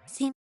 Seem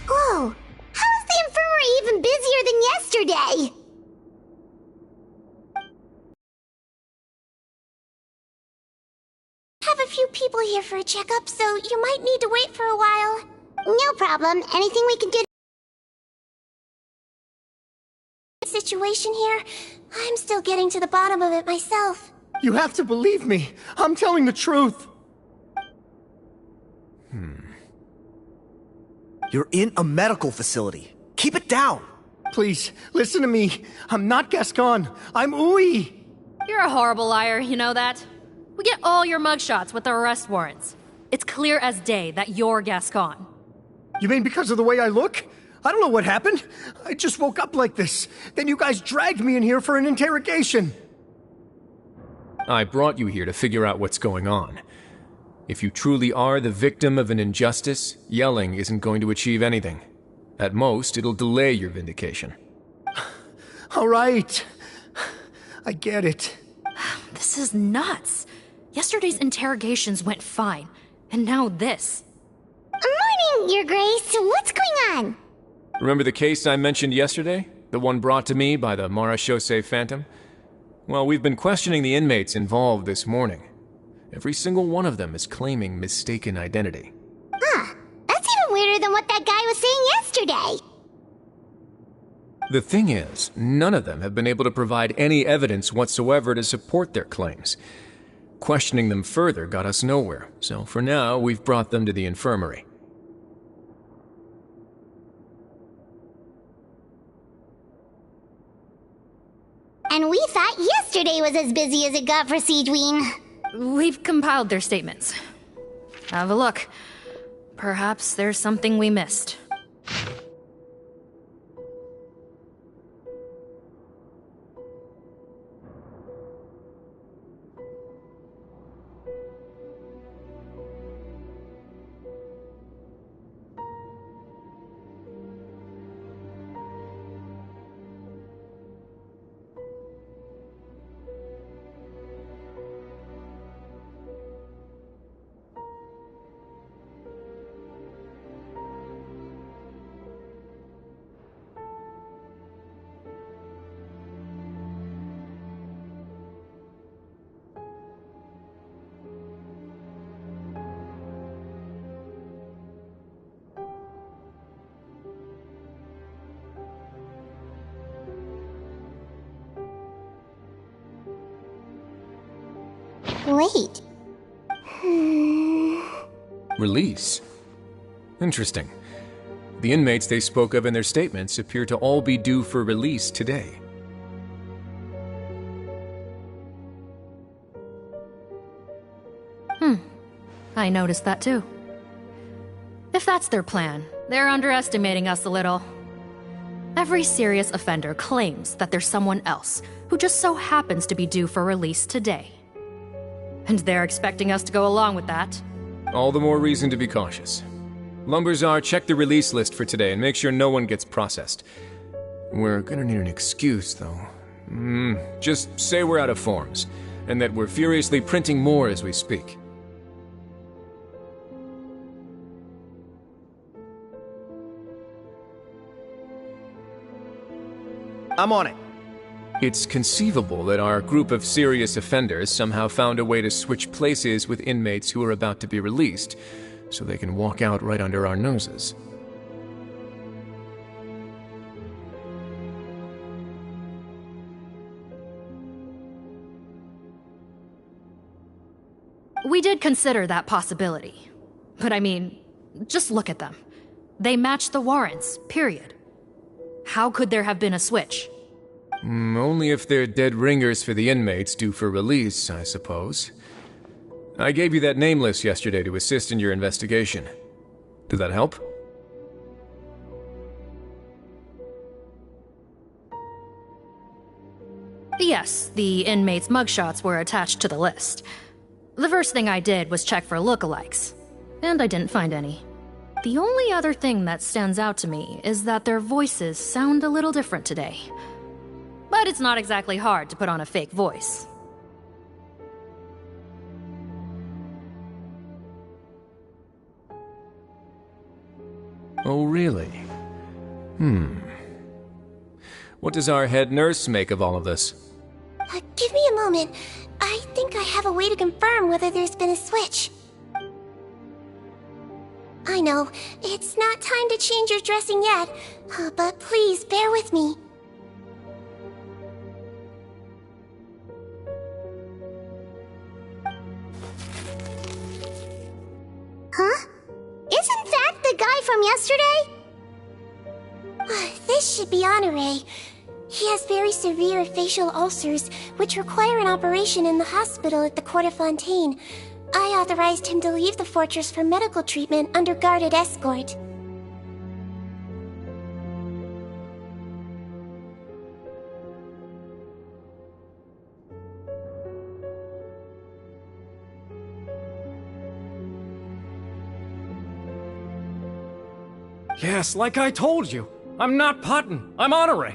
Whoa! How is the infirmary even busier than yesterday? Have a few people here for a checkup, so you might need to wait for a while. No problem. Anything we can do? Situation here, I'm still getting to the bottom of it myself. You have to believe me. I'm telling the truth. You're in a medical facility. Keep it down. Please, listen to me. I'm not Gascon. I'm Uy. You're a horrible liar, you know that? We get all your mugshots with the arrest warrants. It's clear as day that you're Gascon. You mean because of the way I look? I don't know what happened. I just woke up like this. Then you guys dragged me in here for an interrogation. I brought you here to figure out what's going on. If you truly are the victim of an injustice, yelling isn't going to achieve anything. At most, it'll delay your vindication. All right. I get it. This is nuts. Yesterday's interrogations went fine, and now this. Morning, Your Grace. What's going on? Remember the case I mentioned yesterday? The one brought to me by the Marechaussee Phantom? Well, we've been questioning the inmates involved this morning. Every single one of them is claiming mistaken identity. Huh. That's even weirder than what that guy was saying yesterday. The thing is, none of them have been able to provide any evidence whatsoever to support their claims. Questioning them further got us nowhere, so for now, we've brought them to the infirmary. And we thought yesterday was as busy as it got for Sigewinne. We've compiled their statements. Have a look. Perhaps there's something we missed. Wait. Release? Interesting. The inmates they spoke of in their statements appear to all be due for release today. I noticed that too. If that's their plan, they're underestimating us a little. Every serious offender claims that there's someone else who just so happens to be due for release today. And they're expecting us to go along with that. All the more reason to be cautious. Lumberzar, check the release list for today and make sure no one gets processed. We're gonna need an excuse, though. Just say we're out of forms, and that we're furiously printing more as we speak. I'm on it. It's conceivable that our group of serious offenders somehow found a way to switch places with inmates who are about to be released, so they can walk out right under our noses. We did consider that possibility. But I mean, just look at them. They match the warrants, period. How could there have been a switch? Only if they're dead ringers for the inmates due for release, I suppose. I gave you that name list yesterday to assist in your investigation. Did that help? Yes, the inmates' mugshots were attached to the list. The first thing I did was check for lookalikes, and I didn't find any. The only other thing that stands out to me is that their voices sound a little different today. But it's not exactly hard to put on a fake voice. Oh, really? What does our head nurse make of all of this? Give me a moment. I think I have a way to confirm whether there's been a switch. I know, it's not time to change your dressing yet, but please bear with me. Huh? Isn't that the guy from yesterday? This should be Honore. He has very severe facial ulcers, which require an operation in the hospital at the Court of Fontaine. I authorized him to leave the fortress for medical treatment under guarded escort. Yes, like I told you. I'm not Putton. I'm Honore.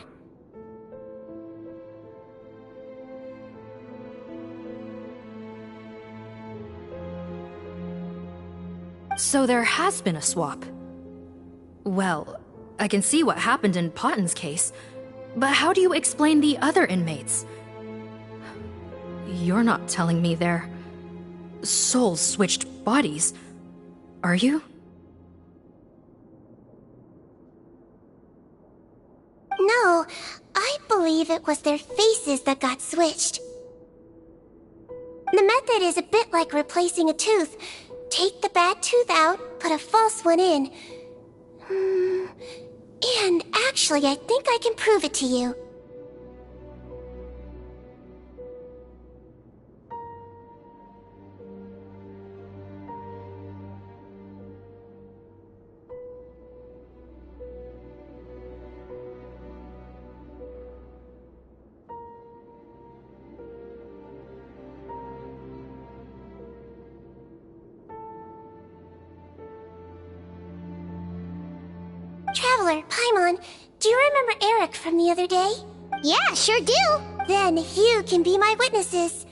So there has been a swap. Well, I can see what happened in Potton's case, but how do you explain the other inmates? You're not telling me their souls switched bodies, are you? No, I believe it was their faces that got switched. The method is a bit like replacing a tooth. Take the bad tooth out, put a false one in. And actually, I think I can prove it to you. Traveler, Paimon, do you remember Eric from the other day? Yeah, sure do. Then you can be my witnesses.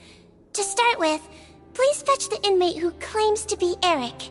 To start with, please fetch the inmate who claims to be Eric.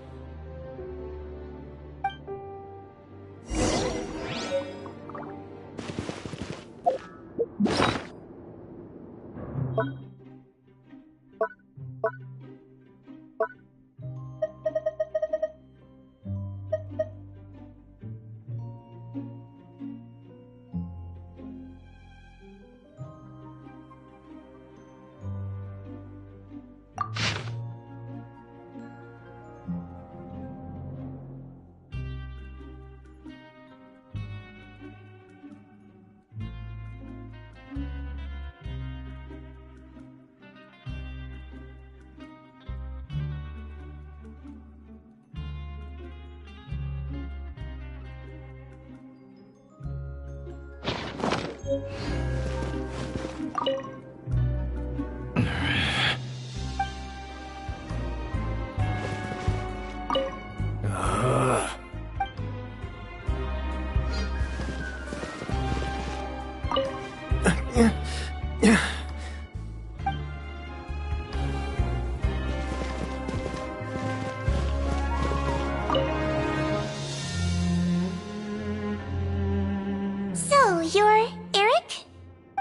So, you're Eric?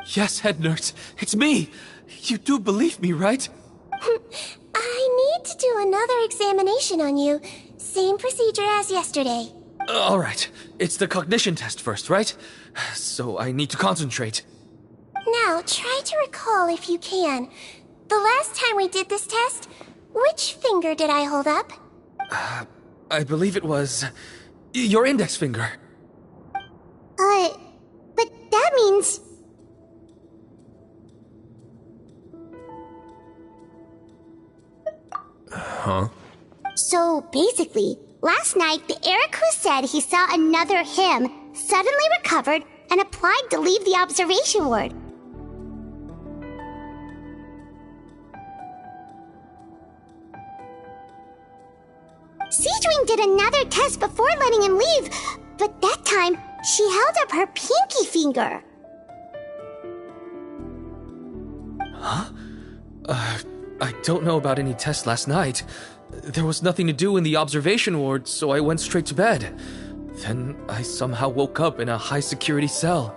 Yes, head nurse. It's me. You do believe me, right? I need to do another examination on you. Same procedure as yesterday. All right. It's the cognition test first, right? So I need to concentrate. Now, try to recall if you can. The last time we did this test, which finger did I hold up? I believe it was your index finger. But that means... Huh? So, basically, last night, the Eric who said he saw another him suddenly recovered and applied to leave the observation ward. Sigewinne did another test before letting him leave, but that time, she held up her pinky finger. Huh? I don't know about any tests last night. There was nothing to do in the observation ward, so I went straight to bed. Then I somehow woke up in a high-security cell.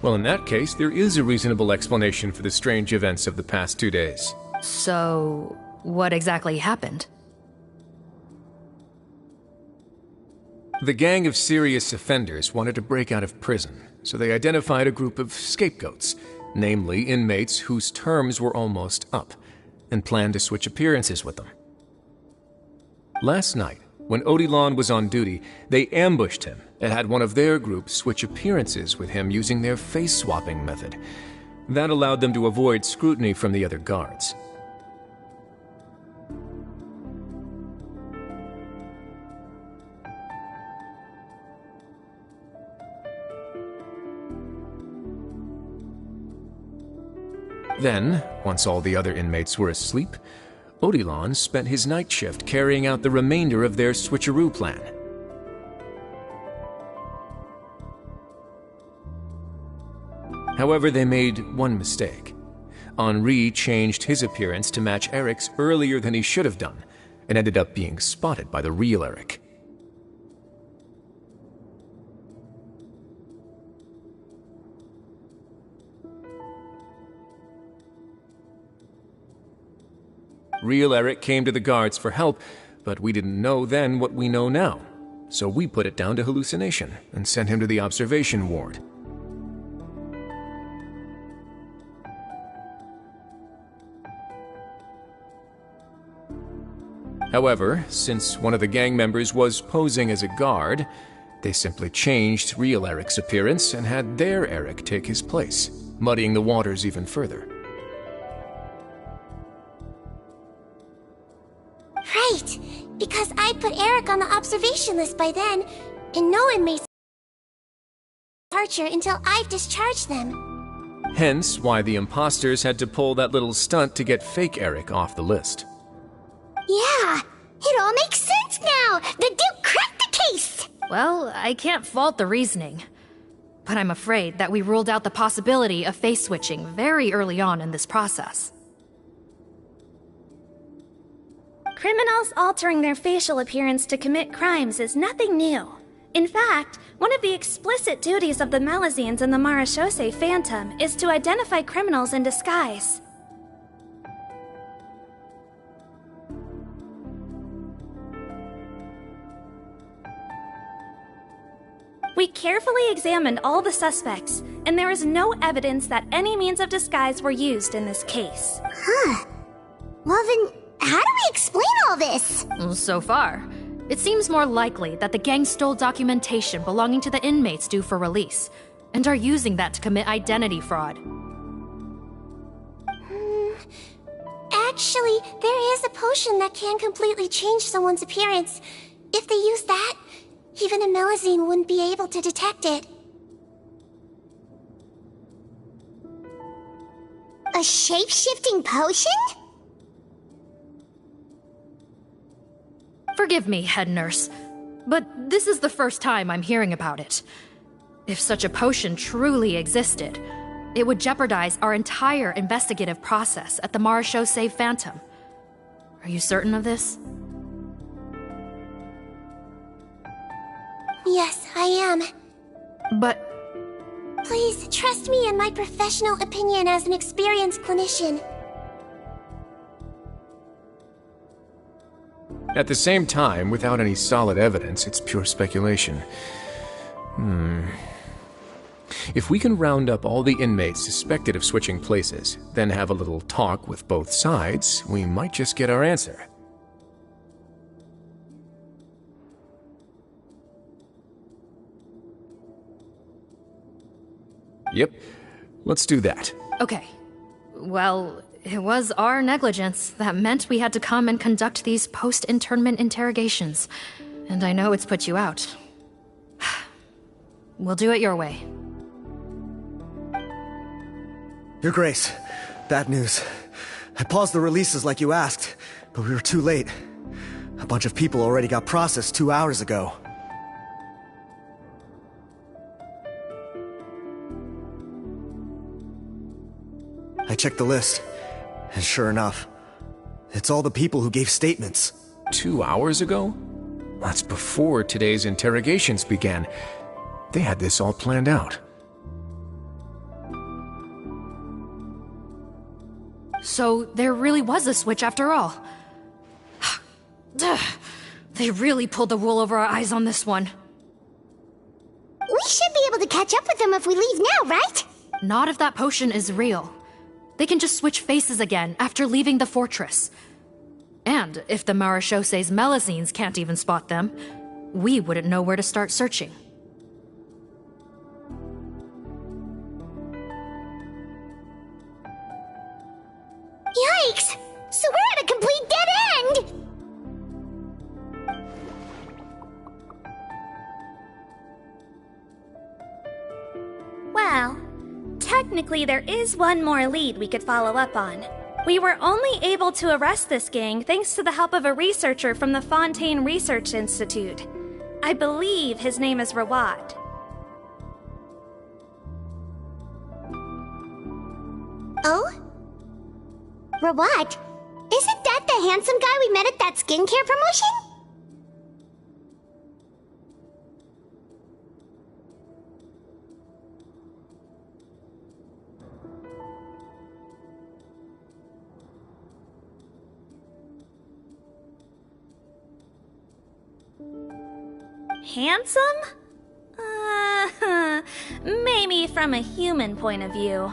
Well, in that case, there is a reasonable explanation for the strange events of the past 2 days. So, what exactly happened? The gang of serious offenders wanted to break out of prison, so they identified a group of scapegoats, namely inmates whose terms were almost up, and planned to switch appearances with them. Last night, when Odilon was on duty, they ambushed him and had one of their group switch appearances with him using their face-swapping method. That allowed them to avoid scrutiny from the other guards. Then, once all the other inmates were asleep, Odilon spent his night shift carrying out the remainder of their switcheroo plan. However, they made one mistake. Henri changed his appearance to match Eric's earlier than he should have done, and ended up being spotted by the real Eric. Real Eric came to the guards for help, but we didn't know then what we know now. So we put it down to hallucination and sent him to the observation ward. However, since one of the gang members was posing as a guard, they simply changed real Eric's appearance and had their Eric take his place, muddying the waters even further. Right, because I put Eric on the observation list by then, and no inmates departure until I've discharged them. Hence why the imposters had to pull that little stunt to get fake Eric off the list. Yeah, it all makes sense now! The Duke cracked the case! Well, I can't fault the reasoning. But I'm afraid that we ruled out the possibility of face switching very early on in this process. Criminals altering their facial appearance to commit crimes is nothing new. In fact, one of the explicit duties of the Malazines in the Marechaussee Phantom is to identify criminals in disguise. We carefully examined all the suspects, and there is no evidence that any means of disguise were used in this case. Huh. Well then, how do we explain all this? So far, it seems more likely that the gang stole documentation belonging to the inmates due for release, and are using that to commit identity fraud. Actually, there is a potion that can completely change someone's appearance. If they use that, even a Melazine wouldn't be able to detect it. A shape-shifting potion? Forgive me, head nurse, but this is the first time I'm hearing about it. If such a potion truly existed, it would jeopardize our entire investigative process at the Marechaussee Phantom. Are you certain of this? Yes, I am. But please, trust me in my professional opinion as an experienced clinician. At the same time, without any solid evidence, it's pure speculation. If we can round up all the inmates suspected of switching places, then have a little talk with both sides, we might just get our answer. Yep, let's do that. okay. Well, it was our negligence that meant we had to come and conduct these post-internment interrogations. And I know it's put you out. We'll do it your way. Your Grace, bad news. I paused the releases like you asked, but we were too late. A bunch of people already got processed 2 hours ago. I checked the list, and sure enough, it's all the people who gave statements. 2 hours ago? That's before today's interrogations began. They had this all planned out. So there really was a switch after all. They really pulled the wool over our eyes on this one. We should be able to catch up with them if we leave now, right? Not if that potion is real. They can just switch faces again after leaving the fortress. And if the Marishose's Melazines can't even spot them, we wouldn't know where to start searching. Yikes! So we're at a complete dead end! Well, technically there is one more lead we could follow up on. We were only able to arrest this gang thanks to the help of a researcher from the Fontaine Research Institute. I believe his name is Rawat. Oh? Rawat? Isn't that the handsome guy we met at that skincare promotion? Handsome? Maybe from a human point of view.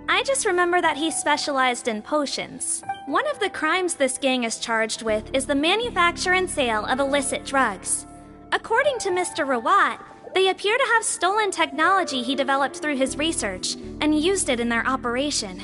I just remember that he specialized in potions. One of the crimes this gang is charged with is the manufacture and sale of illicit drugs. According to Mr. Rawat, they appear to have stolen technology he developed through his research and used it in their operation.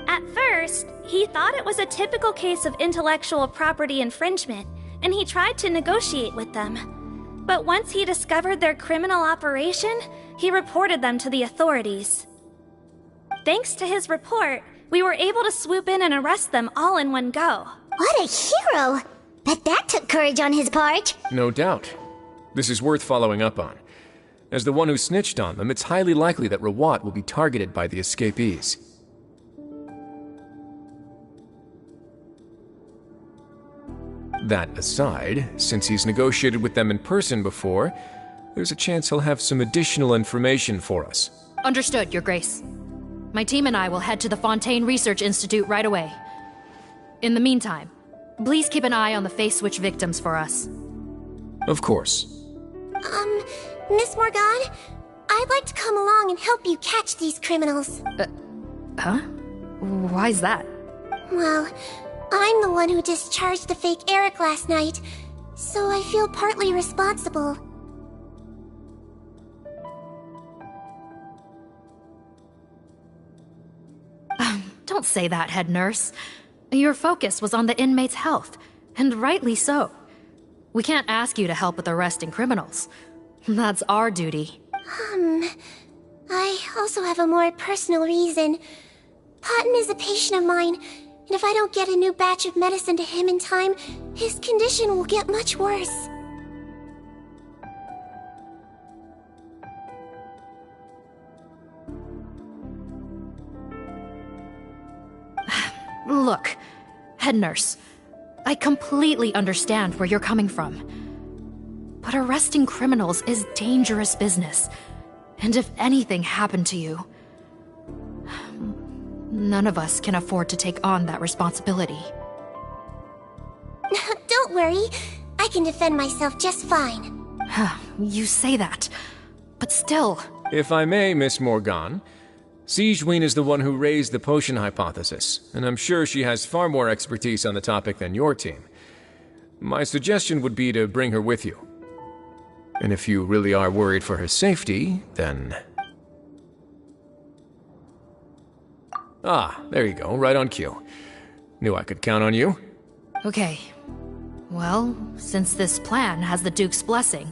At first, he thought it was a typical case of intellectual property infringement, and he tried to negotiate with them. But once he discovered their criminal operation, he reported them to the authorities. Thanks to his report, we were able to swoop in and arrest them all in one go. What a hero! Bet that took courage on his part. No doubt. This is worth following up on. As the one who snitched on them, it's highly likely that Rawat will be targeted by the escapees. That aside, since he's negotiated with them in person before, there's a chance he'll have some additional information for us. Understood, Your Grace. My team and I will head to the Fontaine Research Institute right away. In the meantime, please keep an eye on the face switch victims for us. Of course. Miss Morgan, I'd like to come along and help you catch these criminals. Huh? Why's that? Well, I'm the one who discharged the fake Eric last night, so I feel partly responsible. Don't say that, head nurse. Your focus was on the inmate's health, and rightly so. We can't ask you to help with arresting criminals. That's our duty. I also have a more personal reason. Patton is a patient of mine, and if I don't get a new batch of medicine to him in time, his condition will get much worse. Look, head nurse, I completely understand where you're coming from. But arresting criminals is dangerous business. And if anything happened to you, none of us can afford to take on that responsibility. Don't worry, I can defend myself just fine. You say that, but still... If I may, Miss Morgan, Sigewinne is the one who raised the potion hypothesis, and I'm sure she has far more expertise on the topic than your team. My suggestion would be to bring her with you. And if you really are worried for her safety, then... Ah, there you go, right on cue. Knew I could count on you. Okay. Well, since this plan has the Duke's blessing,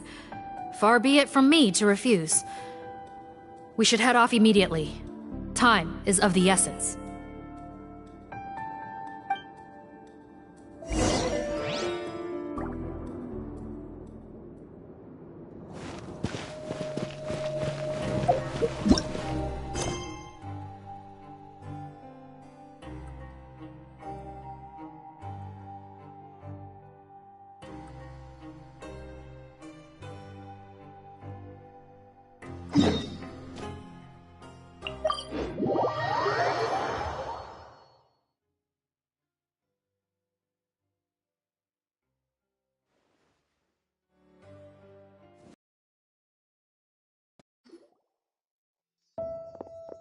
far be it from me to refuse. We should head off immediately. Time is of the essence.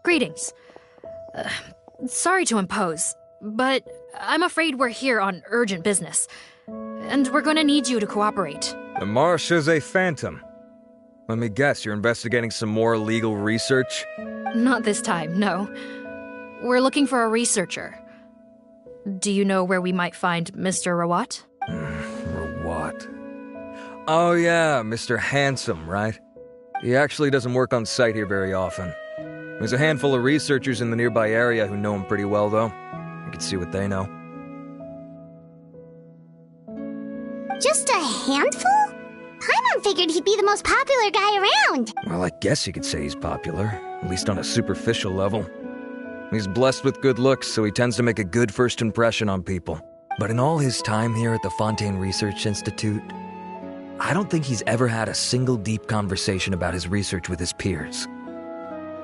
Greetings. Sorry to impose, but I'm afraid we're here on urgent business. And we're gonna need you to cooperate. The Marechaussee Phantom. Let me guess, you're investigating some more legal research? Not this time, no. We're looking for a researcher. Do you know where we might find Mr. Rawat? Rawat. Oh yeah, Mr. Handsome, right? He actually doesn't work on site here very often. There's a handful of researchers in the nearby area who know him pretty well, though. You can see what they know. Just a handful? Paimon figured he'd be the most popular guy around. Well, I guess you could say he's popular, at least on a superficial level. He's blessed with good looks, so he tends to make a good first impression on people. But in all his time here at the Fontaine Research Institute, I don't think he's ever had a single deep conversation about his research with his peers.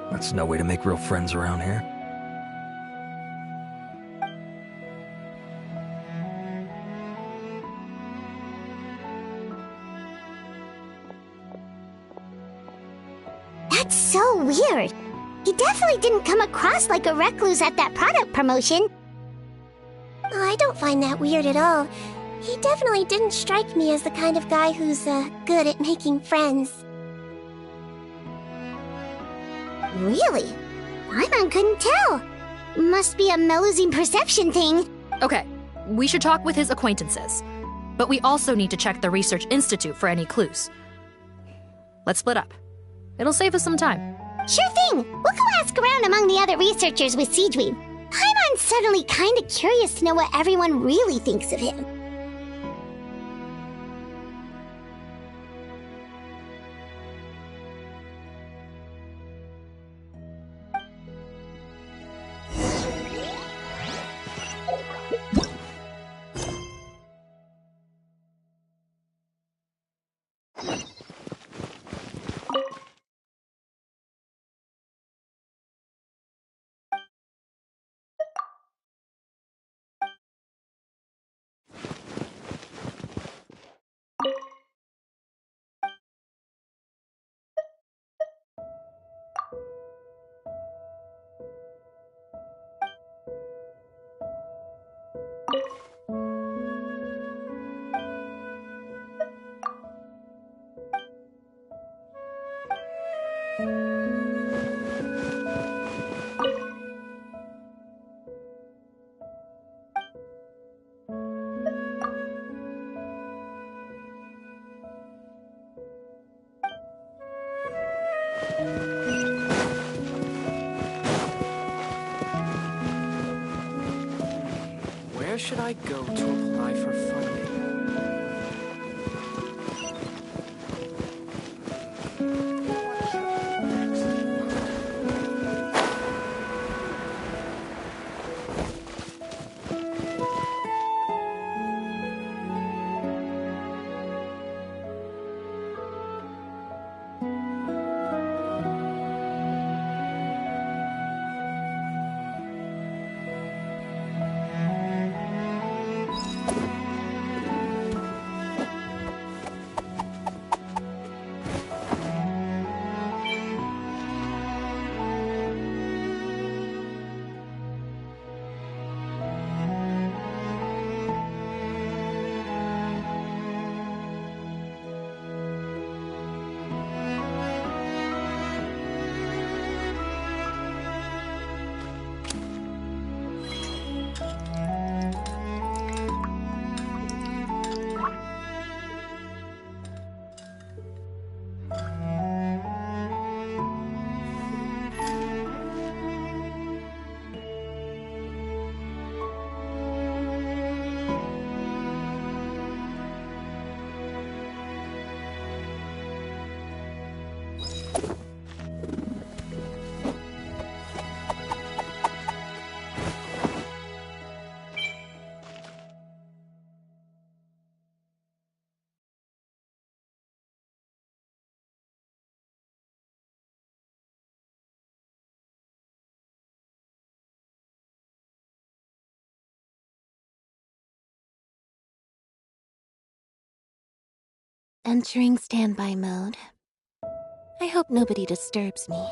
That's no way to make real friends around here. That's so weird. He definitely didn't come across like a recluse at that product promotion. I don't find that weird at all. He definitely didn't strike me as the kind of guy who's, good at making friends. Really? Paimon couldn't tell. Must be a Melusine perception thing. Okay, we should talk with his acquaintances. But we also need to check the Research Institute for any clues. Let's split up. It'll save us some time. Sure thing. We'll go ask around among the other researchers with Sigewinne. Paimon's suddenly kinda curious to know what everyone really thinks of him. Where should I go to apply for funding? Entering standby mode. I hope nobody disturbs me.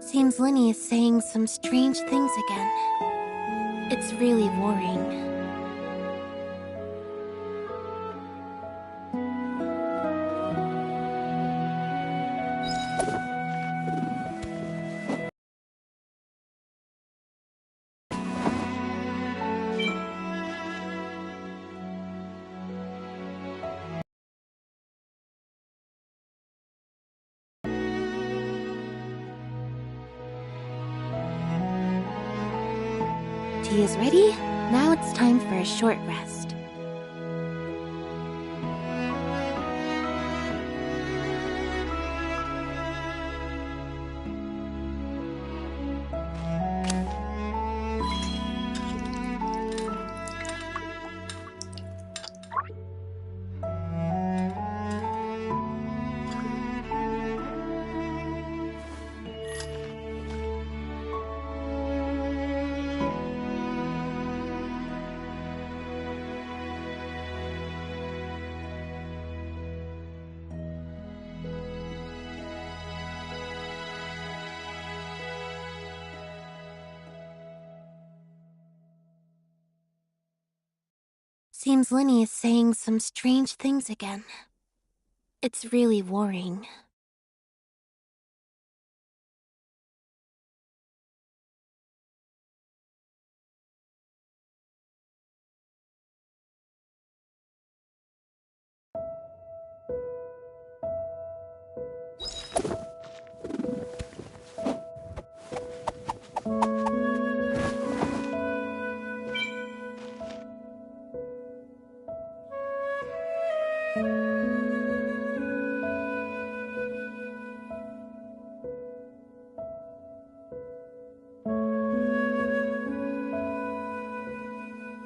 Seems Lenny is saying some strange things again. It's really worrying. Tea is ready. Now it's time for a short rest. Seems Lenny is saying some strange things again. It's really worrying.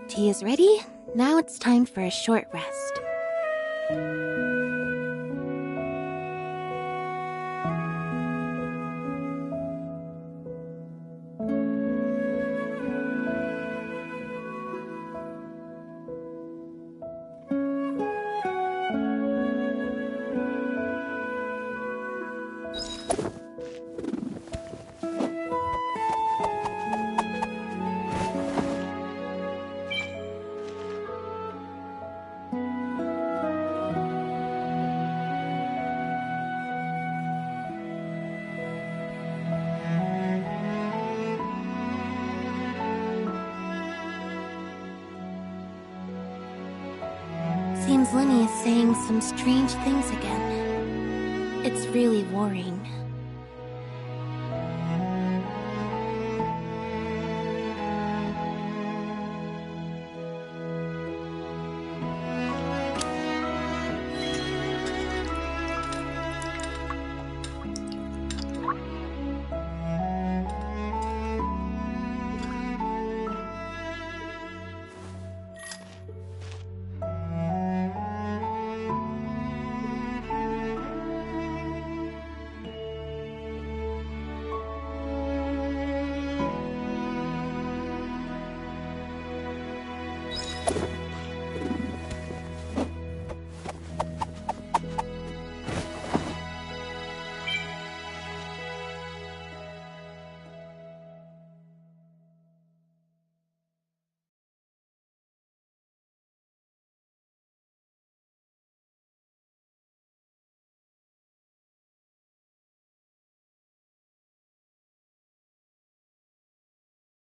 Tea is ready. Now it's time for a short rest. Seems Lenny is saying some strange things again. It's really worrying.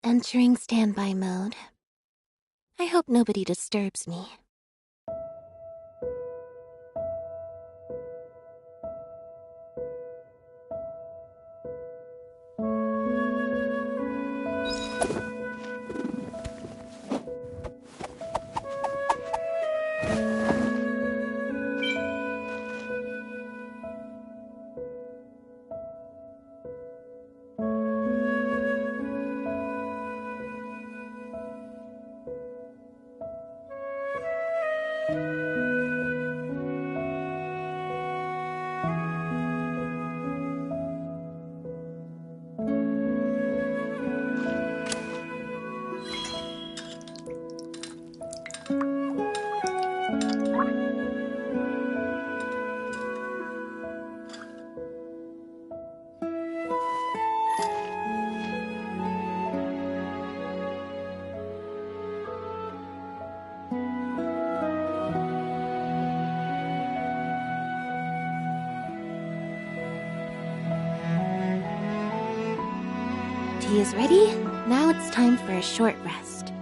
Entering standby mode. I hope nobody disturbs me. he is ready, now it's time for a short rest.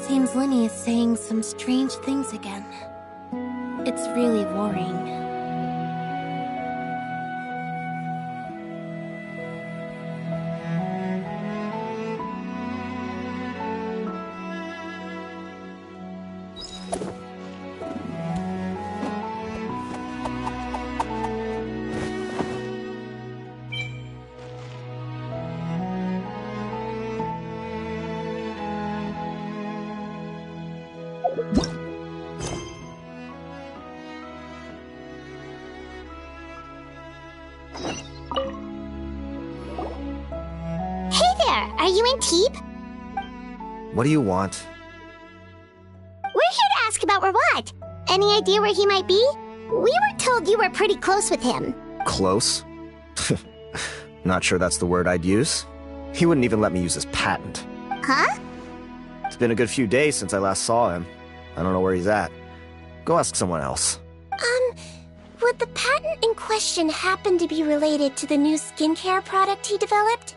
Seems Lenny is saying some strange things again. It's really worrying. Are you in Teep? What do you want? We're here to ask about Rawat. Any idea where he might be? We were told you were pretty close with him. Close? Not sure that's the word I'd use. He wouldn't even let me use his patent. Huh? It's been a good few days since I last saw him. I don't know where he's at. Go ask someone else. Would the patent in question happen to be related to the new skincare product he developed?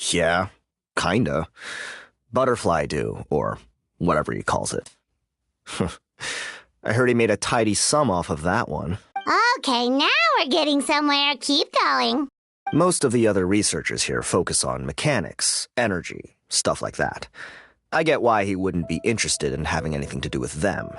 Yeah, kinda. Butterfly dew, or whatever he calls it. I heard he made a tidy sum off of that one. Okay, now we're getting somewhere. Keep going. Most of the other researchers here focus on mechanics, energy, stuff like that. I get why he wouldn't be interested in having anything to do with them.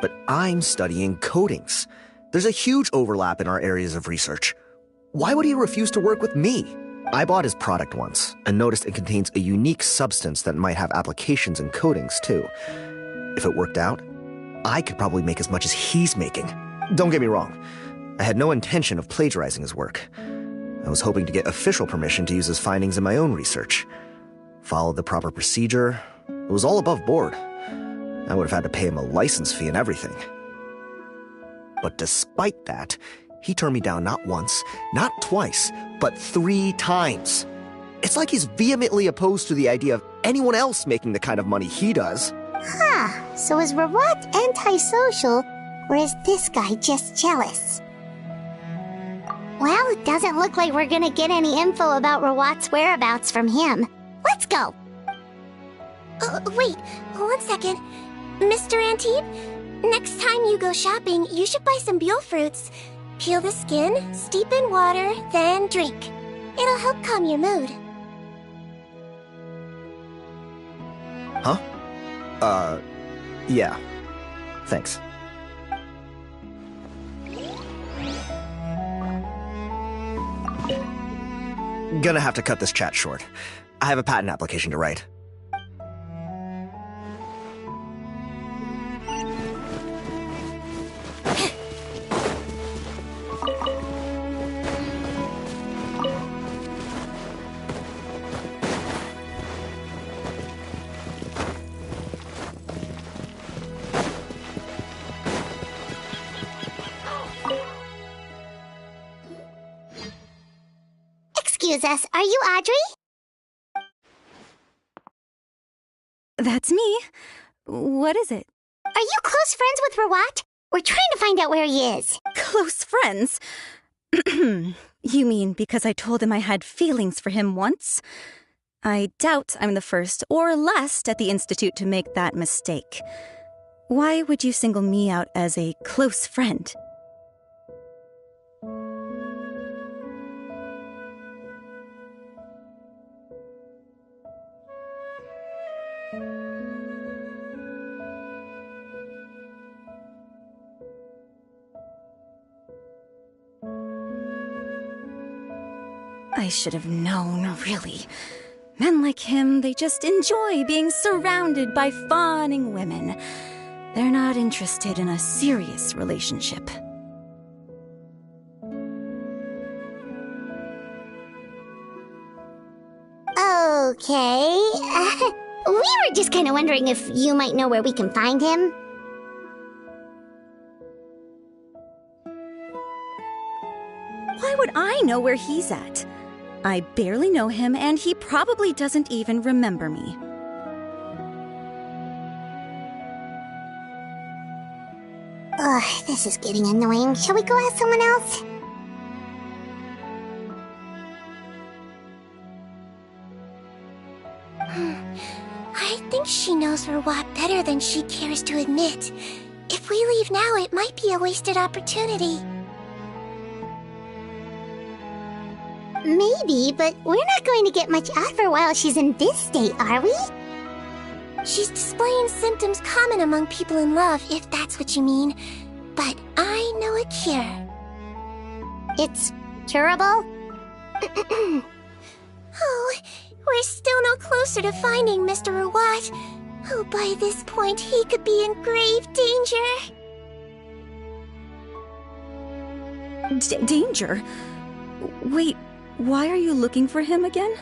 But I'm studying coatings. There's a huge overlap in our areas of research. Why would he refuse to work with me? I bought his product once and noticed it contains a unique substance that might have applications in coatings too. If it worked out, I could probably make as much as he's making. Don't get me wrong. I had no intention of plagiarizing his work. I was hoping to get official permission to use his findings in my own research. Followed the proper procedure. It was all above board. I would have had to pay him a license fee and everything. But despite that, he turned me down not once, not twice, but 3 times. It's like he's vehemently opposed to the idea of anyone else making the kind of money he does. Huh, so is Rawat antisocial, or is this guy just jealous? Well, it doesn't look like we're gonna get any info about Rawat's whereabouts from him. Let's go. Wait, 1 second. Mr. Antibes, next time you go shopping, you should buy some Buell fruits. Peel the skin, steep in water, then drink. It'll help calm your mood. Huh? Yeah. Thanks. Gonna have to cut this chat short. I have a patent application to write. Excuse us, are you Audrey? That's me. What is it? Are you close friends with Rawat? We're trying to find out where he is. Close friends? You mean because I told him I had feelings for him once? I doubt I'm the first or last at the Institute to make that mistake. Why would you single me out as a close friend? I should have known, really. Men like him, they just enjoy being surrounded by fawning women. They're not interested in a serious relationship. Okay. We were just kind of wondering if you might know where we can find him. Why would I know where he's at? I barely know him, and he probably doesn't even remember me. Ugh, this is getting annoying. Shall we go ask someone else? I think she knows Rawat better than she cares to admit. If we leave now, it might be a wasted opportunity. Maybe, but we're not going to get much out of her while she's in this state, are we? She's displaying symptoms common among people in love, if that's what you mean. But I know a cure. It's curable? Oh, we're still no closer to finding Mr. Rawat. Oh, by this point, he could be in grave danger. Danger? Wait, why are you looking for him again?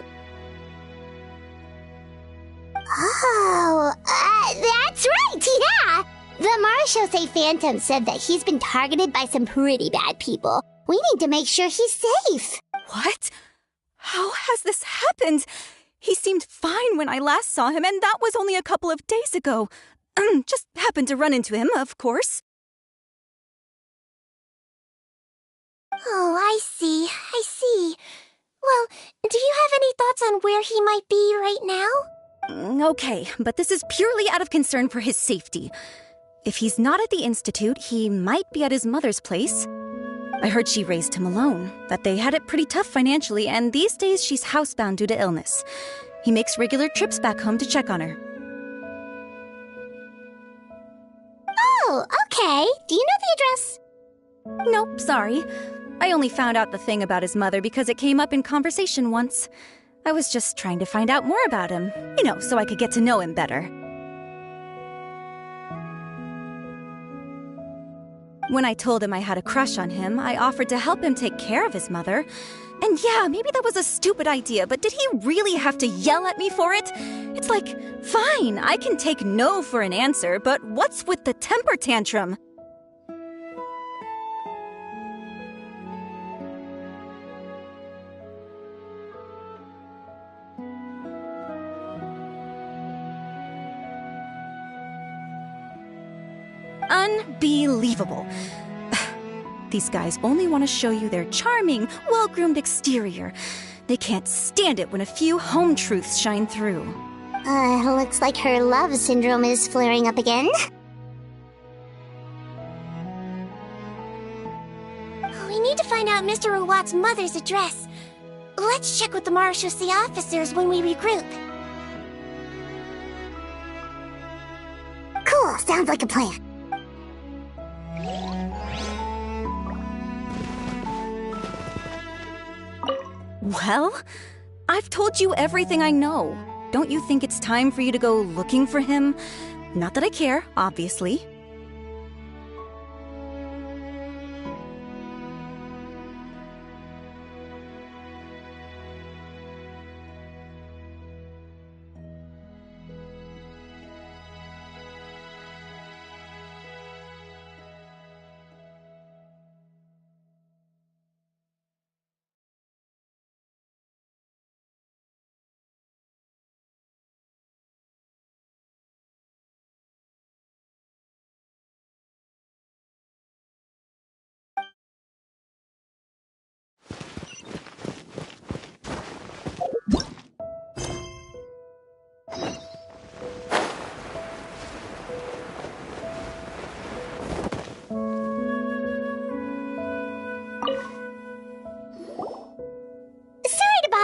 Oh, that's right, yeah! The Marechaussee Phantom said that he's been targeted by some pretty bad people. We need to make sure he's safe. What? How has this happened? He seemed fine when I last saw him, and that was only a couple of days ago. Just happened to run into him, of course. Oh, I see. Well, do you have any thoughts on where he might be right now? Okay, but this is purely out of concern for his safety. If he's not at the Institute, he might be at his mother's place. I heard she raised him alone, that they had it pretty tough financially, and these days she's housebound due to illness. He makes regular trips back home to check on her. Oh, okay. Do you know the address? Nope, sorry. I only found out the thing about his mother because it came up in conversation once. I was just trying to find out more about him, so I could get to know him better. When I told him I had a crush on him, I offered to help him take care of his mother. And yeah, maybe that was a stupid idea, but did he really have to yell at me for it? It's like, fine, I can take no for an answer, but what's with the temper tantrum? Unbelievable. These guys only want to show you their charming, well-groomed exterior. They can't stand it when a few home truths shine through. Looks like her love syndrome is flaring up again. We need to find out Mr. Rawat's mother's address. Let's check with the Marechaussee officers when we regroup. Cool, sounds like a plan. Well, I've told you everything I know. Don't you think it's time for you to go looking for him? Not that I care, obviously.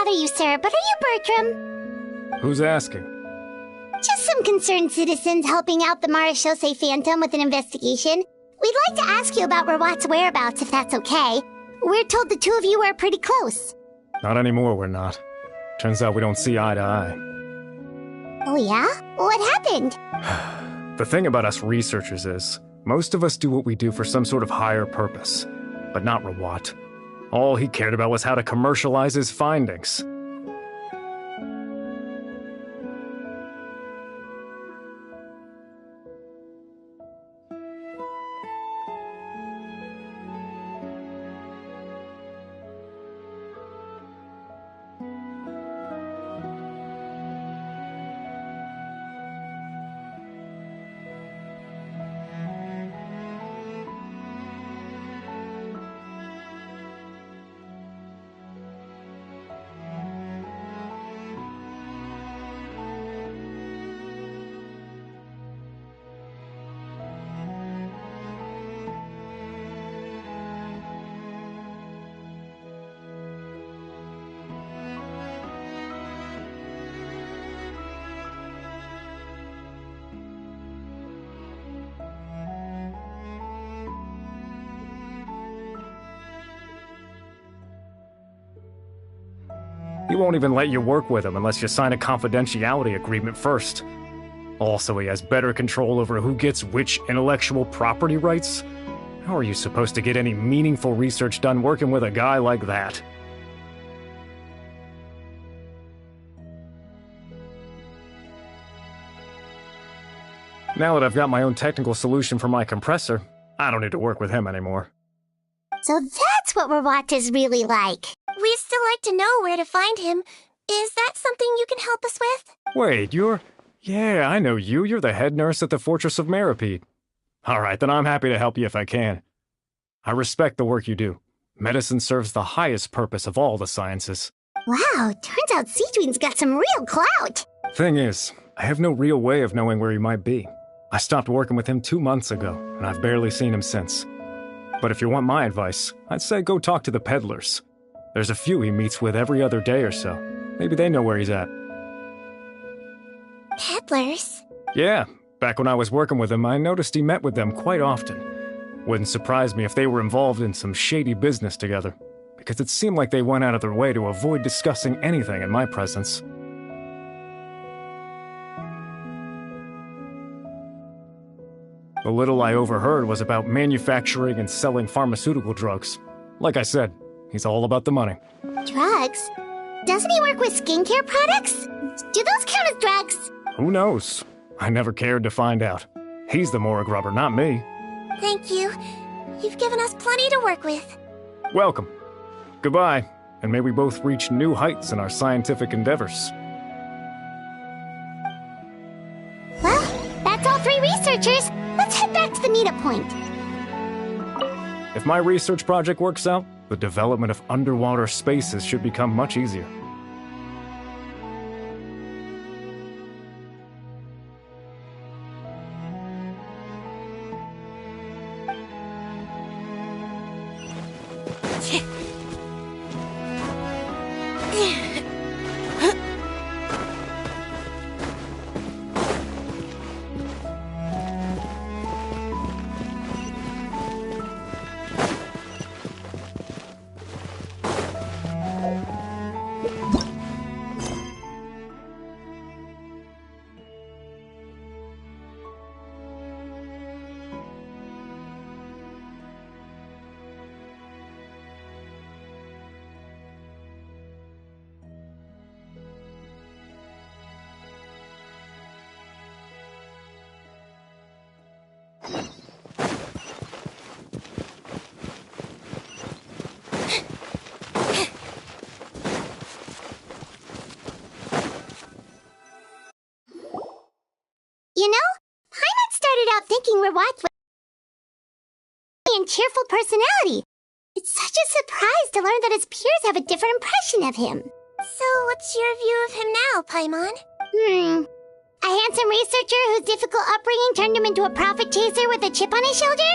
You, sir, but are you Bertram? Who's asking? Just some concerned citizens helping out the Marechaussee Phantom with an investigation. We'd like to ask you about Rawat's whereabouts, if that's okay. We're told the two of you are pretty close. Not anymore, we're not. Turns out we don't see eye to eye. Oh yeah? What happened? The thing about us researchers is, most of us do what we do for some sort of higher purpose. But not Rawat. All he cared about was how to commercialize his findings. He won't even let you work with him unless you sign a confidentiality agreement first. Also, he has better control over who gets which intellectual property rights. How are you supposed to get any meaningful research done working with a guy like that? Now that I've got my own technical solution for my compressor, I don't need to work with him anymore. So that's what Rawat is really like. We'd still like to know where to find him. Is that something you can help us with? Wait, Yeah, I know you. You're the head nurse at the Fortress of Meripede. Alright, then I'm happy to help you if I can. I respect the work you do. Medicine serves the highest purpose of all the sciences. Wow, turns out Sigewinne's got some real clout. Thing is, I have no real way of knowing where he might be. I stopped working with him 2 months ago, and I've barely seen him since. But if you want my advice, I'd say go talk to the peddlers. There's a few he meets with every other day or so. Maybe they know where he's at. Peddlers? Yeah, back when I was working with him, I noticed he met with them quite often. Wouldn't surprise me if they were involved in some shady business together, because it seemed like they went out of their way to avoid discussing anything in my presence. The little I overheard was about manufacturing and selling pharmaceutical drugs. Like I said, he's all about the money. Drugs? Doesn't he work with skincare products? Do those count as drugs? Who knows? I never cared to find out. He's the morgue rubber, not me. Thank you. You've given us plenty to work with. Welcome. Goodbye, and may we both reach new heights in our scientific endeavors. Well, that's all 3 researchers. Let's head back to the meetup point. If my research project works out, The development of underwater spaces should become much easier. You know, Paimon started out thinking Rawat was and cheerful personality. It's such a surprise to learn that his peers have a different impression of him. So, what's your view of him now, Paimon? A handsome researcher whose difficult upbringing turned him into a profit chaser with a chip on his shoulder?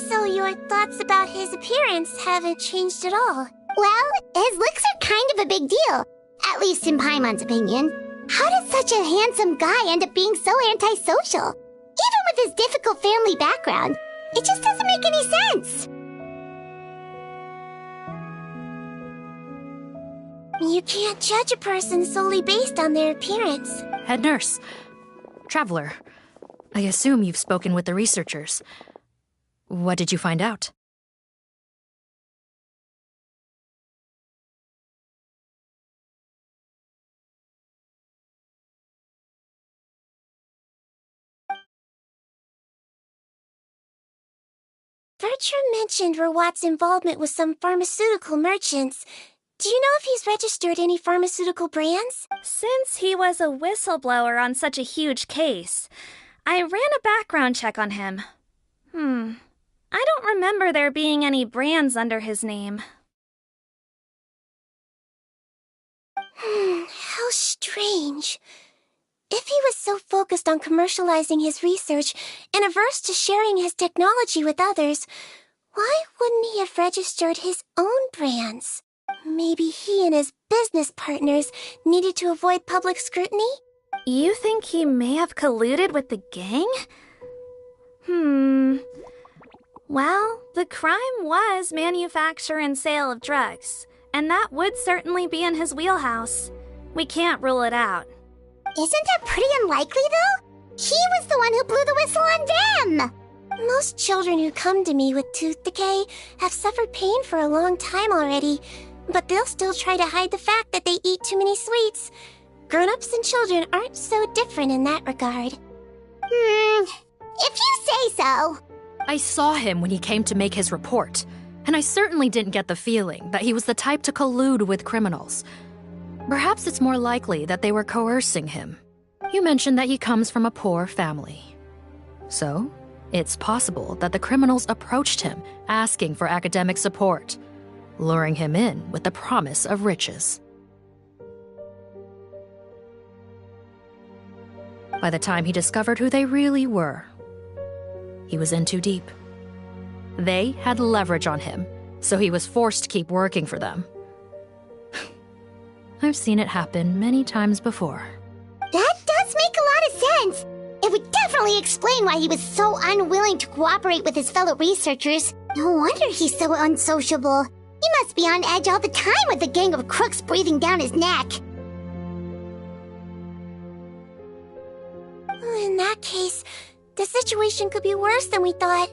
So your thoughts about his appearance haven't changed at all? Well, his looks are kind of a big deal. At least in Paimon's opinion. How does such a handsome guy end up being so antisocial? Even with his difficult family background, it just doesn't make any sense. You can't judge a person solely based on their appearance. Head nurse. Traveler. I assume you've spoken with the researchers. What did you find out? Bertram mentioned Rawat's involvement with some pharmaceutical merchants. Do you know if he's registered any pharmaceutical brands? Since he was a whistleblower on such a huge case, I ran a background check on him. I don't remember there being any brands under his name. How strange. If he was so focused on commercializing his research and averse to sharing his technology with others, why wouldn't he have registered his own brands? Maybe he and his business partners needed to avoid public scrutiny? You think he may have colluded with the gang? Well, the crime was manufacture and sale of drugs, and that would certainly be in his wheelhouse. We can't rule it out. Isn't that pretty unlikely, though? He was the one who blew the whistle on them! Most children who come to me with tooth decay have suffered pain for a long time already, but they'll still try to hide the fact that they eat too many sweets. Grown-ups and children aren't so different in that regard. If you say so. I saw him when he came to make his report, and I certainly didn't get the feeling that he was the type to collude with criminals. Perhaps it's more likely that they were coercing him. You mentioned that he comes from a poor family. So, it's possible that the criminals approached him asking for academic support, luring him in with the promise of riches. By the time he discovered who they really were, he was in too deep. They had leverage on him, so he was forced to keep working for them. I've seen it happen many times before. That does make a lot of sense. It would definitely explain why he was so unwilling to cooperate with his fellow researchers. No wonder he's so unsociable. He must be on edge all the time with a gang of crooks breathing down his neck. In that case, the situation could be worse than we thought.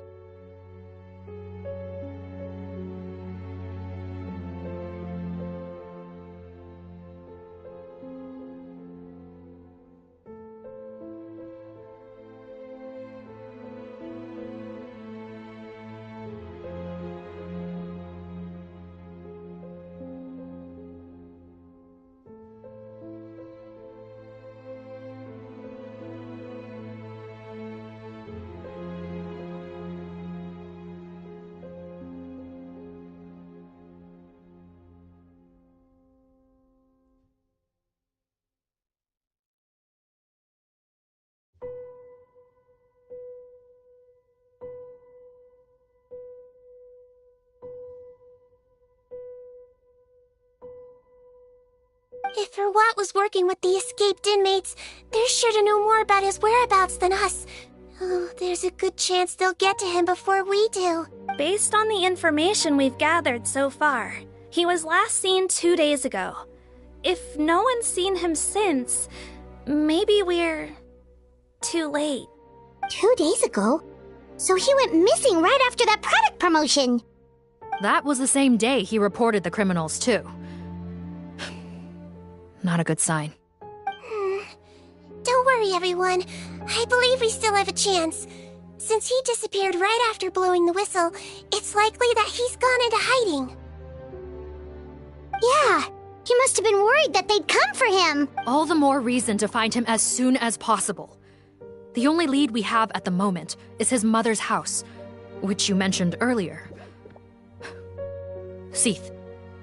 Whoever Watt was working with the escaped inmates, they're sure to know more about his whereabouts than us. Oh, there's a good chance they'll get to him before we do. Based on the information we've gathered so far, he was last seen 2 days ago. If no one's seen him since, maybe we're too late. 2 days ago? So he went missing right after that product promotion. That was the same day he reported the criminals, too. Not a good sign. Don't worry, everyone. I believe we still have a chance. Since he disappeared right after blowing the whistle, it's likely that he's gone into hiding. Yeah, he must have been worried that they'd come for him. All the more reason to find him as soon as possible. The only lead we have at the moment is his mother's house, which you mentioned earlier. Seath,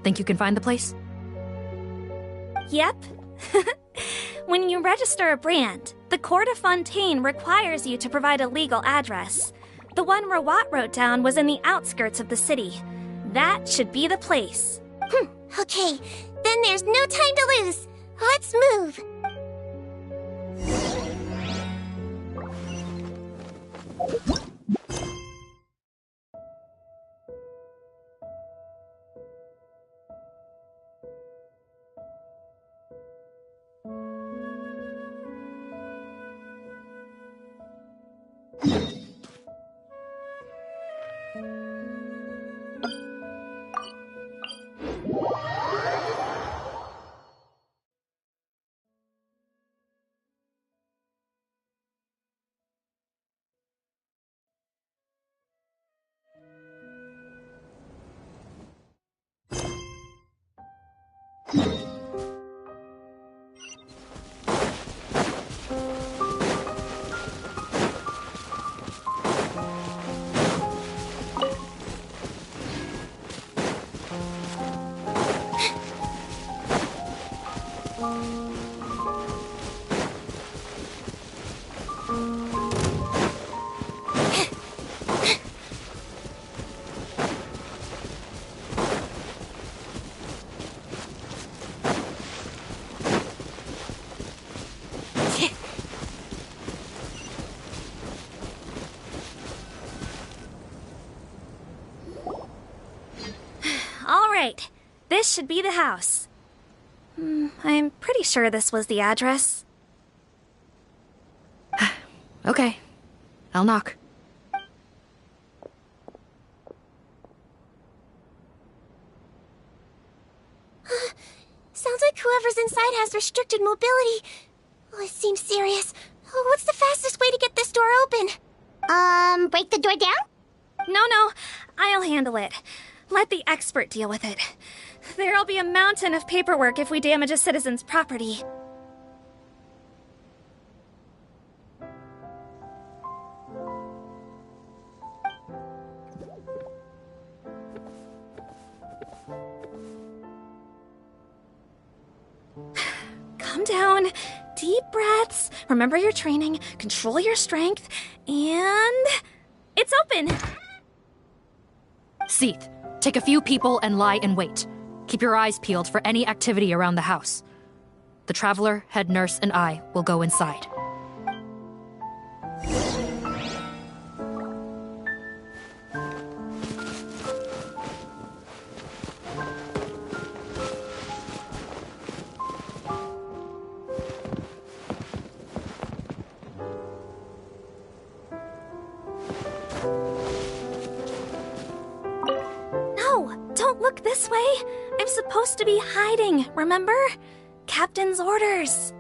think you can find the place? Yep. When you register a brand, the Court of Fontaine requires you to provide a legal address. The one Rawat wrote down was in the outskirts of the city. That should be the place. Okay, then there's no time to lose. Let's move. Right. This should be the house. I'm pretty sure this was the address. Okay. I'll knock. Sounds like whoever's inside has restricted mobility. Oh, it seems serious. Oh, what's the fastest way to get this door open? Break the door down? No, I'll handle it. Let the expert deal with it. There'll be a mountain of paperwork if we damage a citizen's property. Calm down. Deep breaths. Remember your training. Control your strength. And... it's open! Seath, take a few people and lie in wait. Keep your eyes peeled for any activity around the house. The Traveler, head nurse, and I will go inside. Don't look this way. I'm supposed to be hiding, remember? Captain's orders.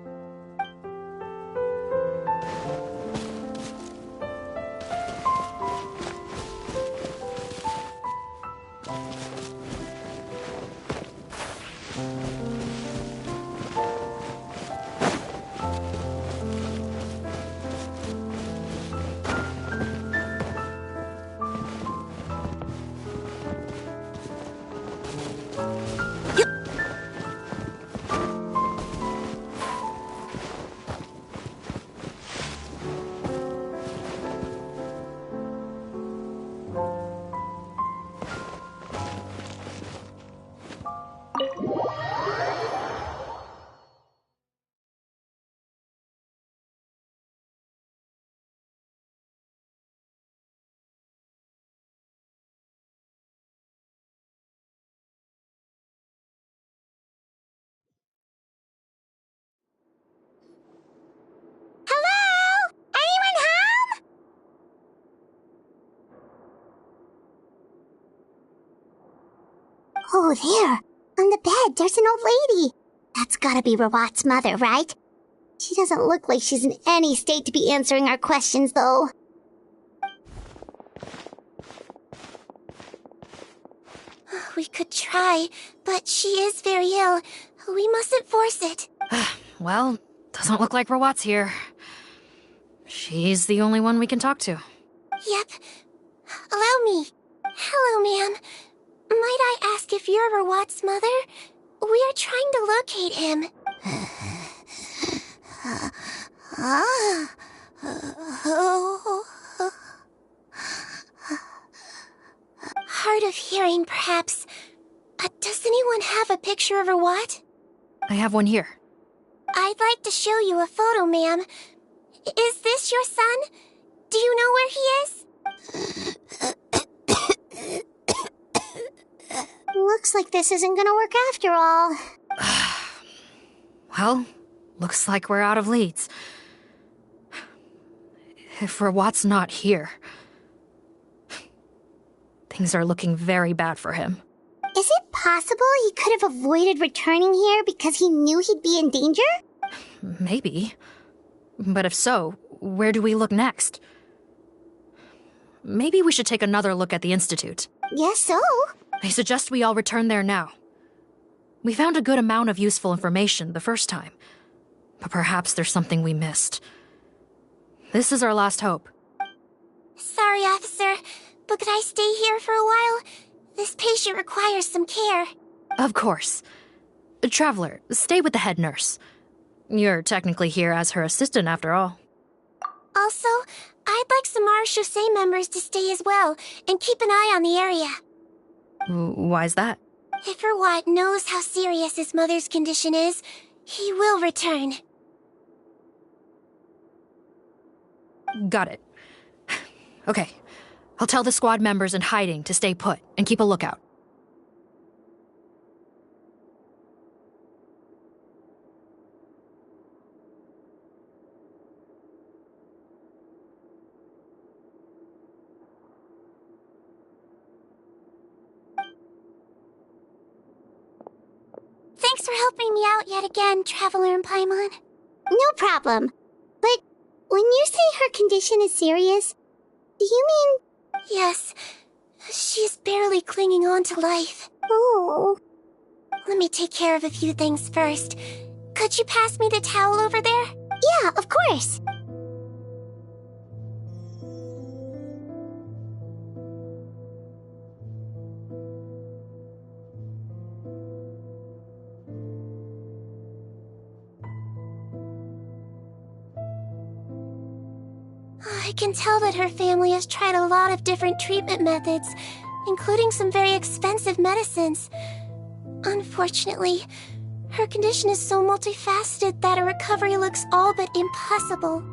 Oh, there. On the bed, there's an old lady. That's gotta be Rawat's mother, right? She doesn't look like she's in any state to be answering our questions, though. We could try, but she is very ill. We mustn't force it. Well, doesn't look like Rawat's here. She's the only one we can talk to. Yep. Allow me. Hello, ma'am. Might I ask if you're Rawat's mother? We are trying to locate him. Hard of hearing, perhaps. Does anyone have a picture of Rawat? I have one here. I'd like to show you a photo, ma'am. Is this your son? Do you know where he is? Looks like this isn't gonna work after all. Well, looks like we're out of leads. If Rawat's not here, things are looking very bad for him. Is it possible he could have avoided returning here because he knew he'd be in danger? Maybe. But if so, where do we look next? Maybe we should take another look at the Institute. Yes, so? I suggest we all return there now. We found a good amount of useful information the first time, but perhaps there's something we missed. This is our last hope. Sorry, officer, but could I stay here for a while? This patient requires some care. Of course. Traveler, stay with the head nurse. You're technically here as her assistant after all. Also, I'd like some Marechaussee members to stay as well, and keep an eye on the area. Why's that? If Rawat knows how serious his mother's condition is, he will return. Got it. Okay. I'll tell the squad members in hiding to stay put and keep a lookout. Thanks for helping me out yet again, Traveler and Paimon. No problem. But when you say her condition is serious, do you mean... Yes. She's barely clinging on to life. Oh. Let me take care of a few things first. Could you pass me the towel over there? Yeah, of course. I can tell that her family has tried a lot of different treatment methods, including some very expensive medicines. Unfortunately, her condition is so multifaceted that a recovery looks all but impossible.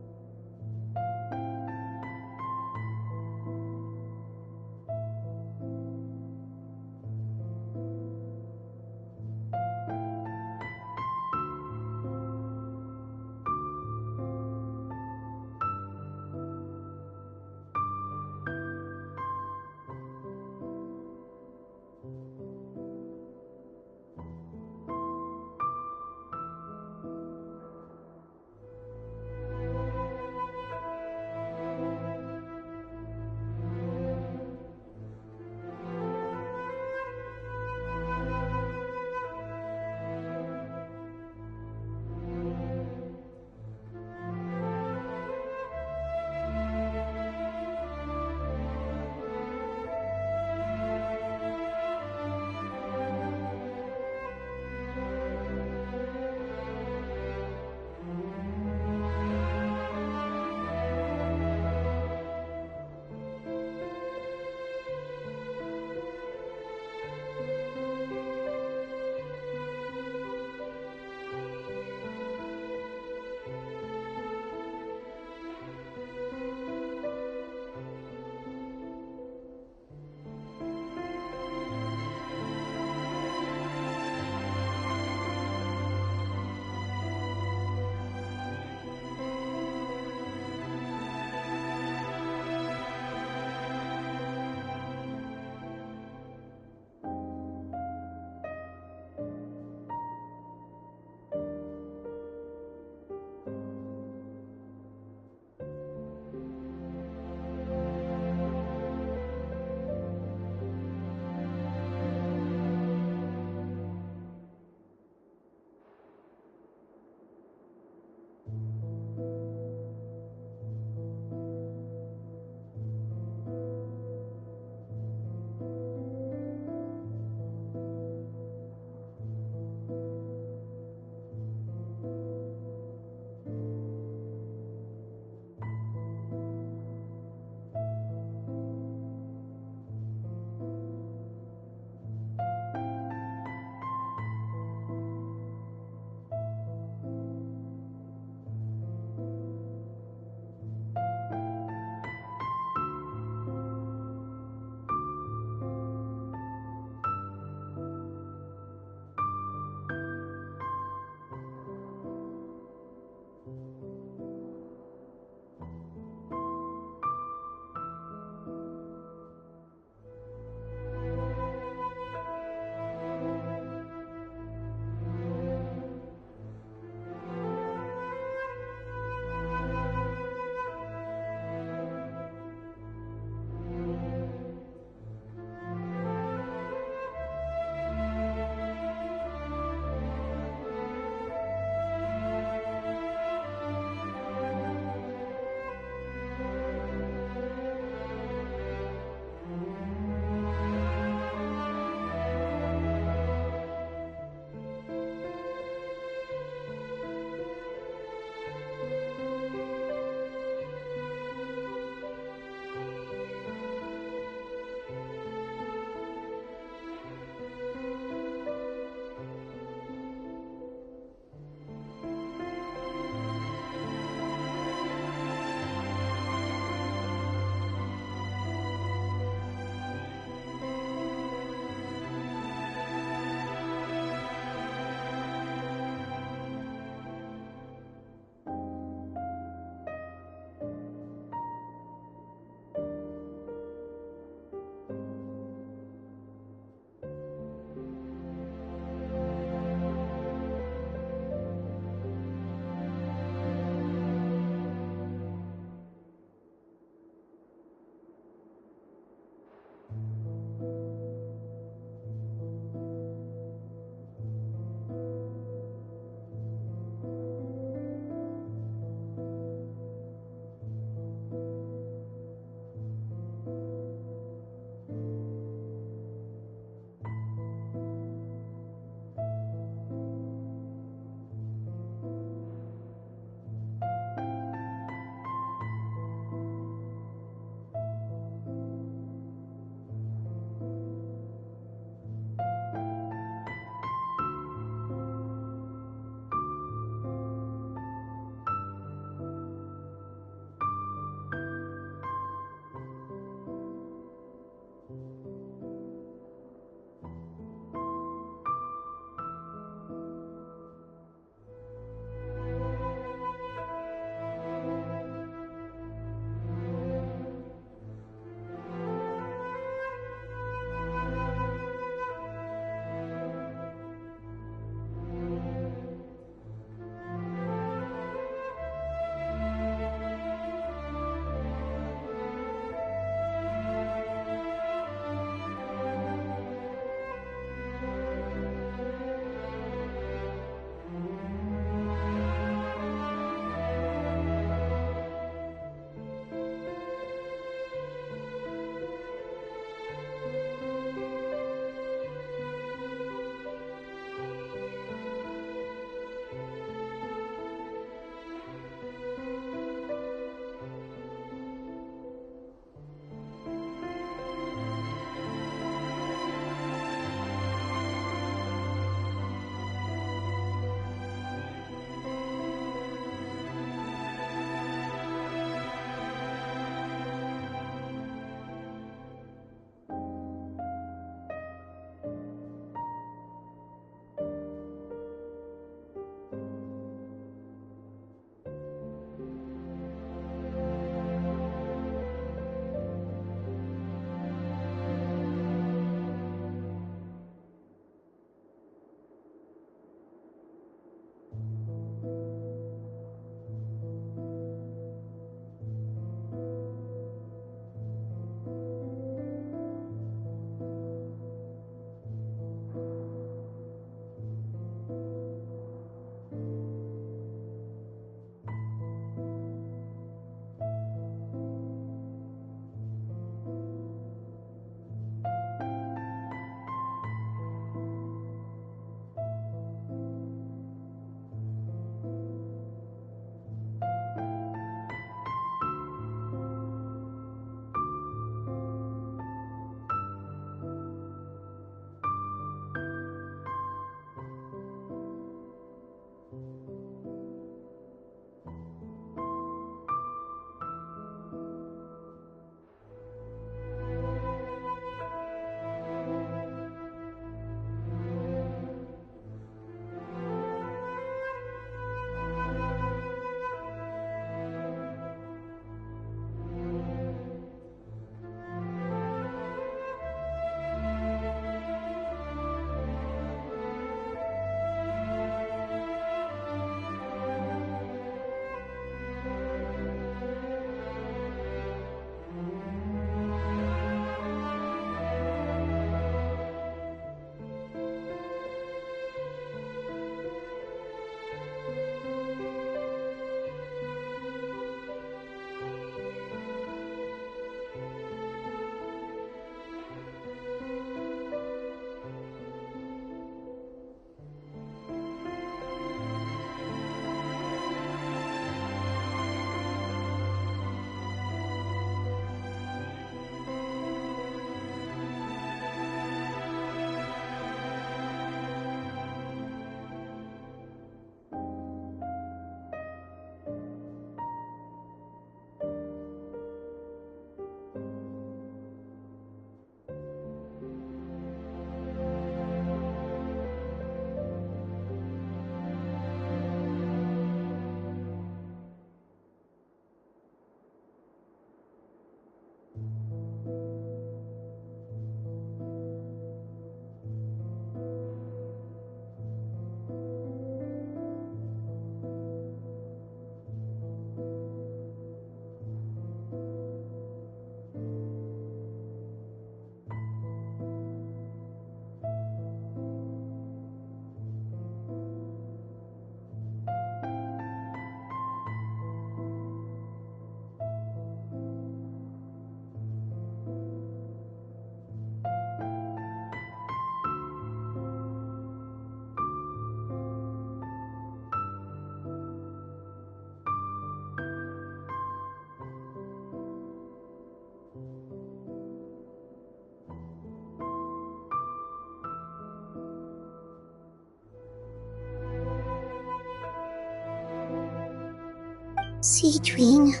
Sigewinne.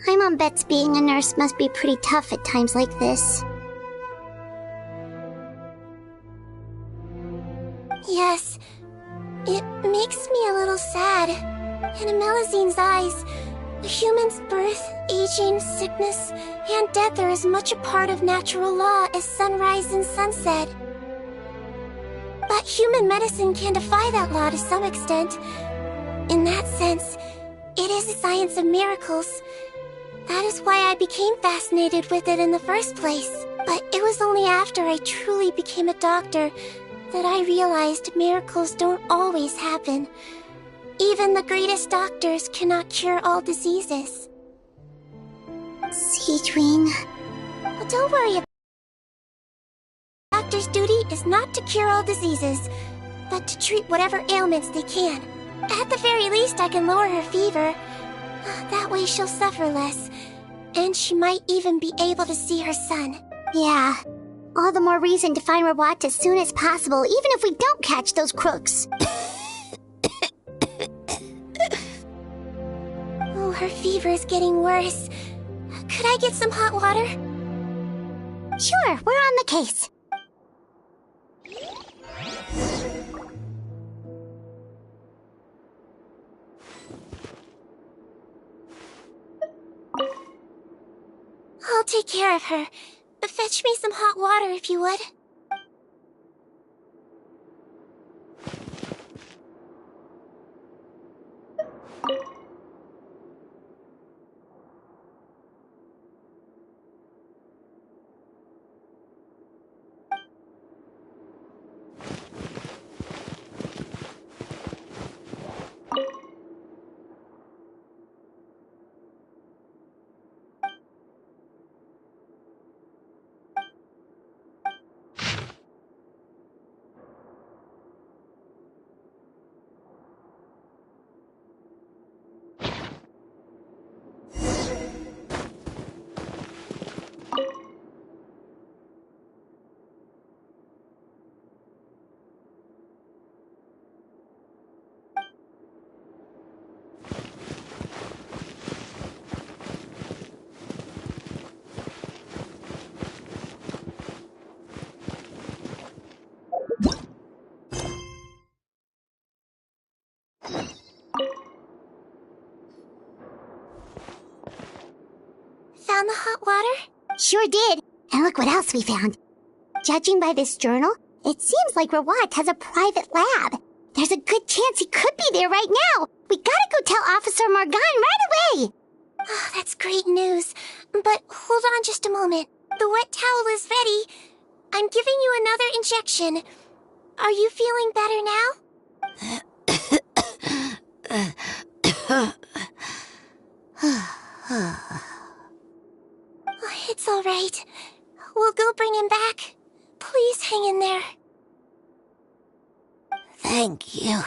My mom bets being a nurse must be pretty tough at times like this. Yes. It makes me a little sad. In a Melazine's eyes, a human's birth, aging, sickness, and death are as much a part of natural law as sunrise and sunset. But human medicine can defy that law to some extent. In that sense, it is a science of miracles. That is why I became fascinated with it in the first place. But it was only after I truly became a doctor that I realized miracles don't always happen. Even the greatest doctors cannot cure all diseases. Sigewinne. Well, don't worry about it. Doctor's duty is not to cure all diseases, but to treat whatever ailments they can. At the very least, I can lower her fever. That way she'll suffer less, and she might even be able to see her son. Yeah. All the more reason to find Rawat as soon as possible, even if we don't catch those crooks. Oh, her fever is getting worse. Could I get some hot water? Sure, we're on the case. I'll take care of her. Fetch me some hot water if you would. Found the hot water? Sure did. And look what else we found. Judging by this journal, it seems like Rawat has a private lab. There's a good chance he could be there right now. We gotta go tell Officer Morgan right away. Oh, that's great news. But hold on just a moment. The wet towel is ready. I'm giving you another injection. Are you feeling better now? It's all right. We'll go bring him back. Please hang in there. Thank you.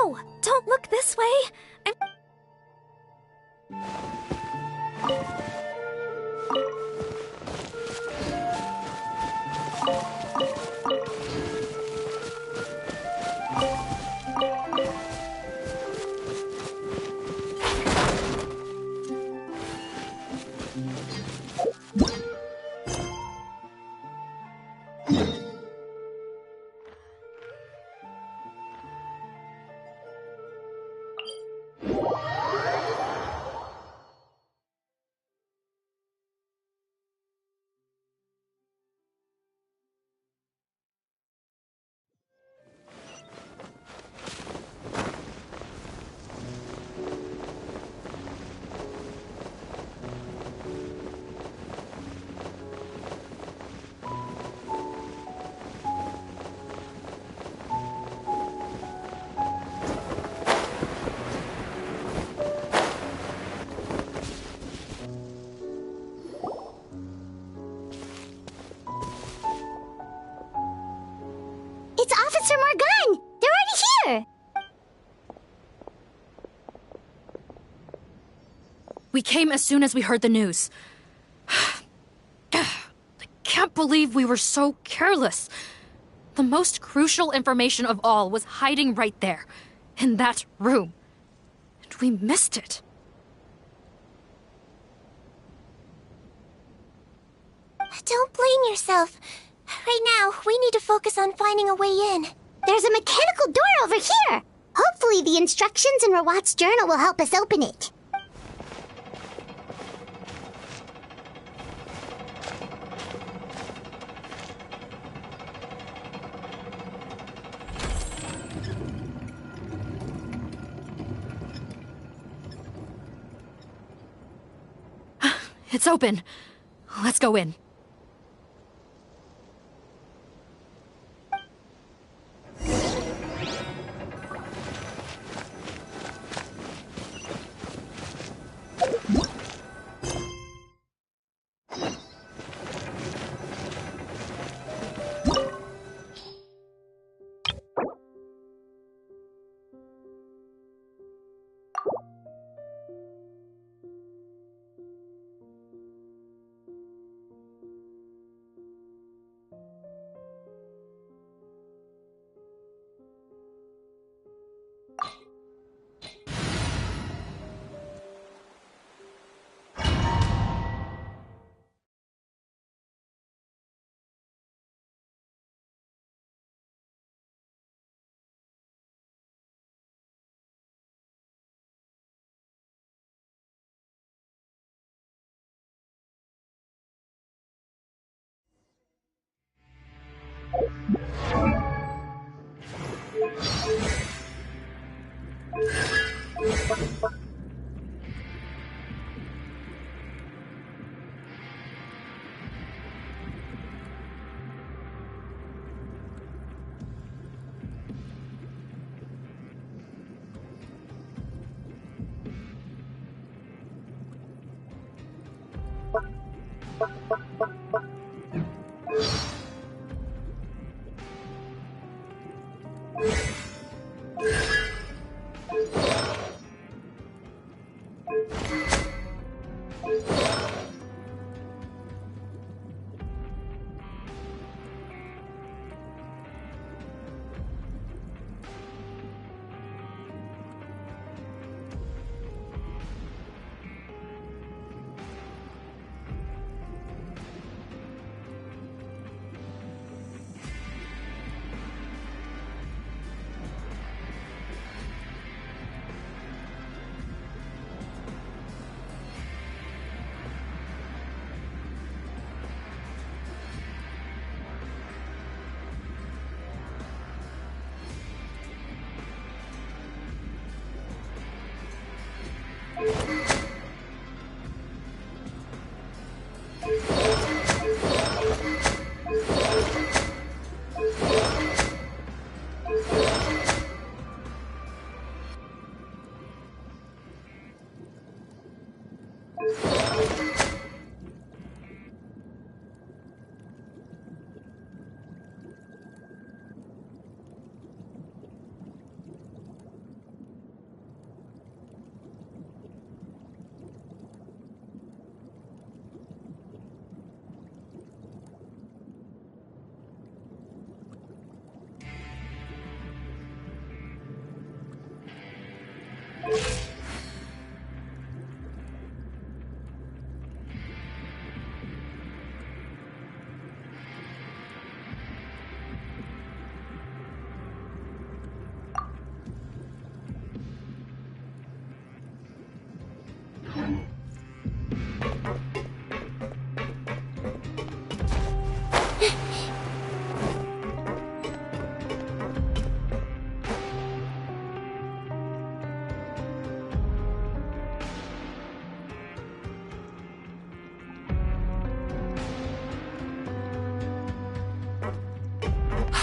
No! Don't look this way! It's Officer Morgan! They're already here! We came as soon as we heard the news. I can't believe we were so careless. The most crucial information of all was hiding right there, in that room. And we missed it. Don't blame yourself. Right now, we need to focus on finding a way in. There's a mechanical door over here! Hopefully the instructions in Rawat's journal will help us open it. It's open. Let's go in.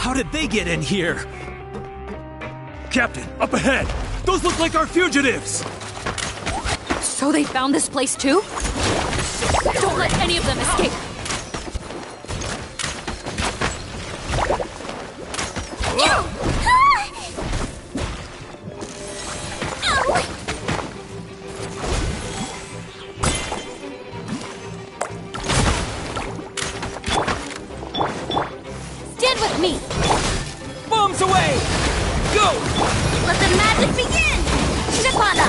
How did they get in here? Captain, up ahead! Those look like our fugitives! So they found this place too? Don't let any of them escape! Stand with me! Bombs away! Go! Let the magic begin! Shakana!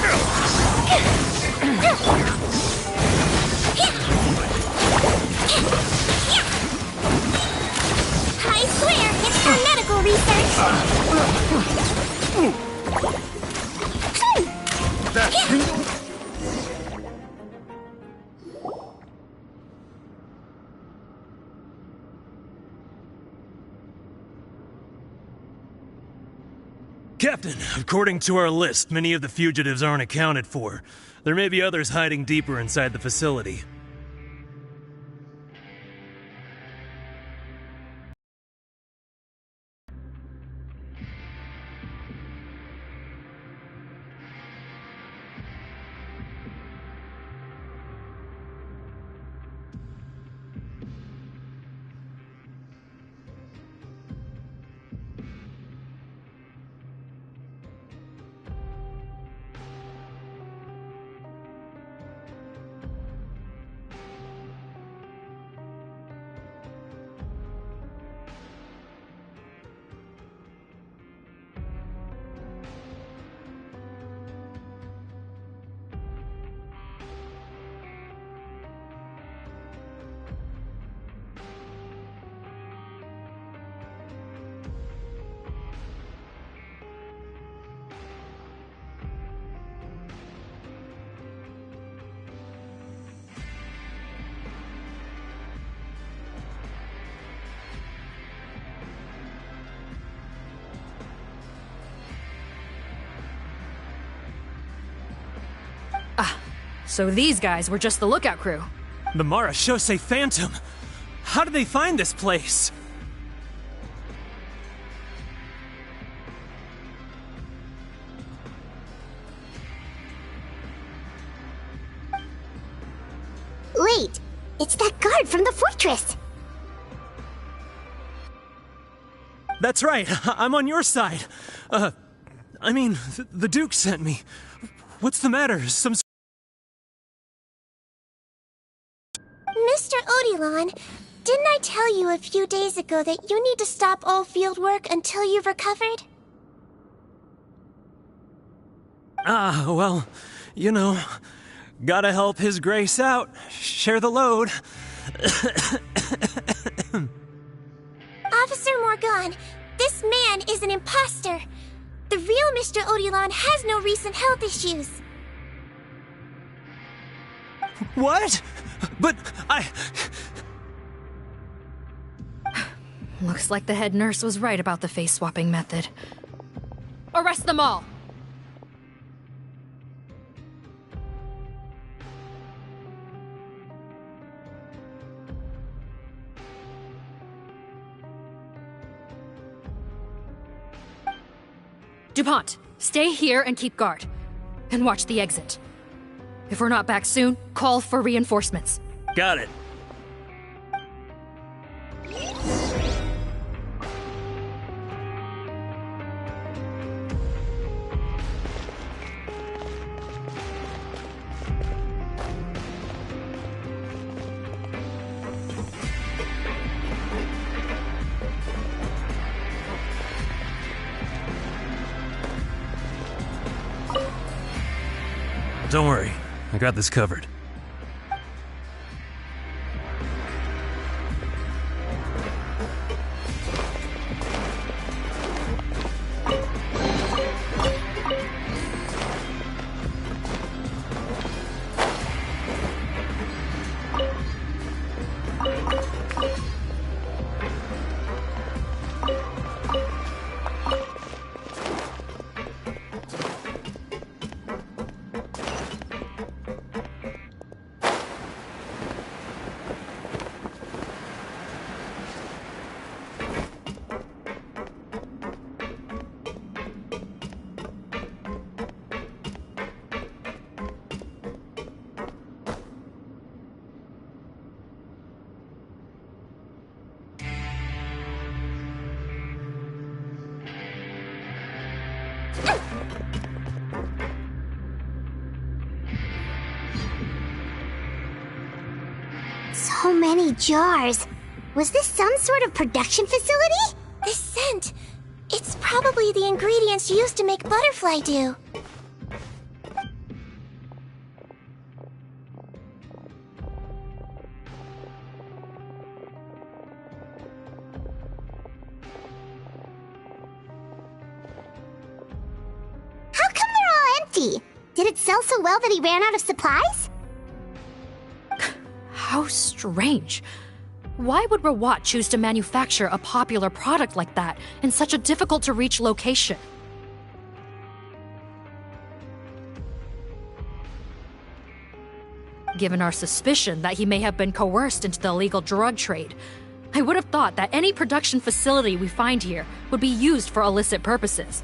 I swear, it's for medical research! Captain, according to our list, many of the fugitives aren't accounted for. There may be others hiding deeper inside the facility. So these guys were just the lookout crew. The Marashose Phantom! How did they find this place? Wait, it's that guard from the fortress! That's right, I'm on your side. The Duke sent me. What's the matter? Mr. Odilon, didn't I tell you a few days ago that you need to stop all field work until you've recovered? Well, you know, gotta help His Grace out. Share the load. Officer Morgan, this man is an imposter. The real Mr. Odilon has no recent health issues. What? But Looks like the head nurse was right about the face-swapping method. Arrest them all! DuPont, stay here and keep guard. And watch the exit. If we're not back soon, call for reinforcements. got it. Don't worry, I got this covered. So many jars. Was this some sort of production facility? This scent. It's probably the ingredients used to make butterfly dew. How come they're all empty? Did it sell so well that he ran out of supplies? How strange. Why would Rawat choose to manufacture a popular product like that in such a difficult-to-reach location? Given our suspicion that he may have been coerced into the illegal drug trade, I would have thought that any production facility we find here would be used for illicit purposes.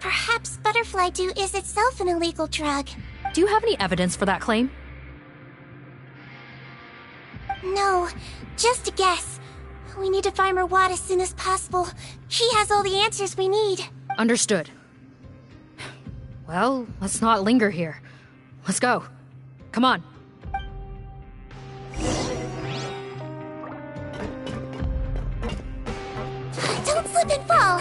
Perhaps butterfly dew is itself an illegal drug. Do you have any evidence for that claim? No, just a guess. We need to find Rawat as soon as possible. He has all the answers we need. Understood. Well, let's not linger here. Let's go. Come on. Don't slip and fall!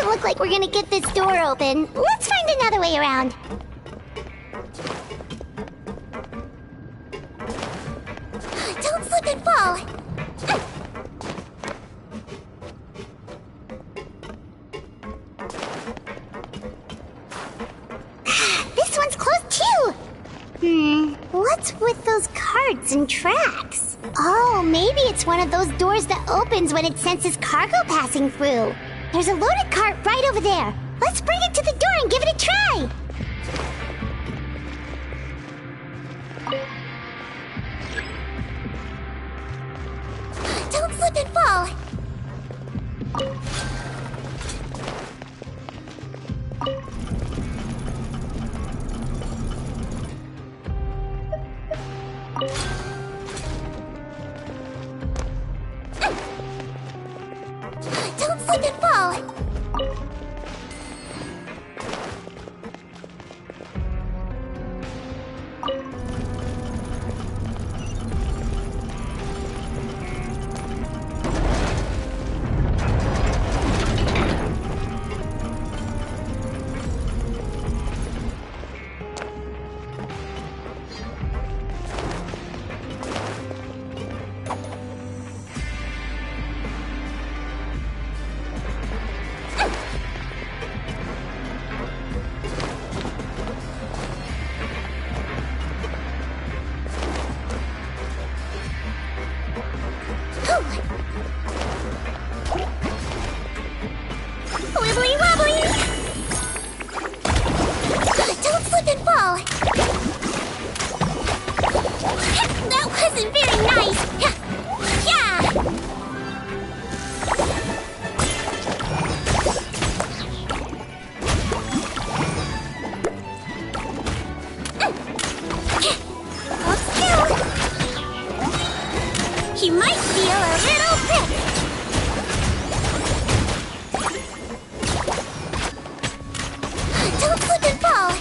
Look like we're gonna get this door open. Let's find another way around. Don't slip and fall! This one's closed too! What's with those carts and tracks? Oh, maybe it's one of those doors that opens when it senses cargo passing through. There's a loaded cart right over there. Let's bring it to the door and give it a try. Don't slip and fall! Don't slip and fall! Wibbly wobbly! Don't slip and fall! That wasn't very nice! Yeah! You might feel a little prick! Don't slip and fall!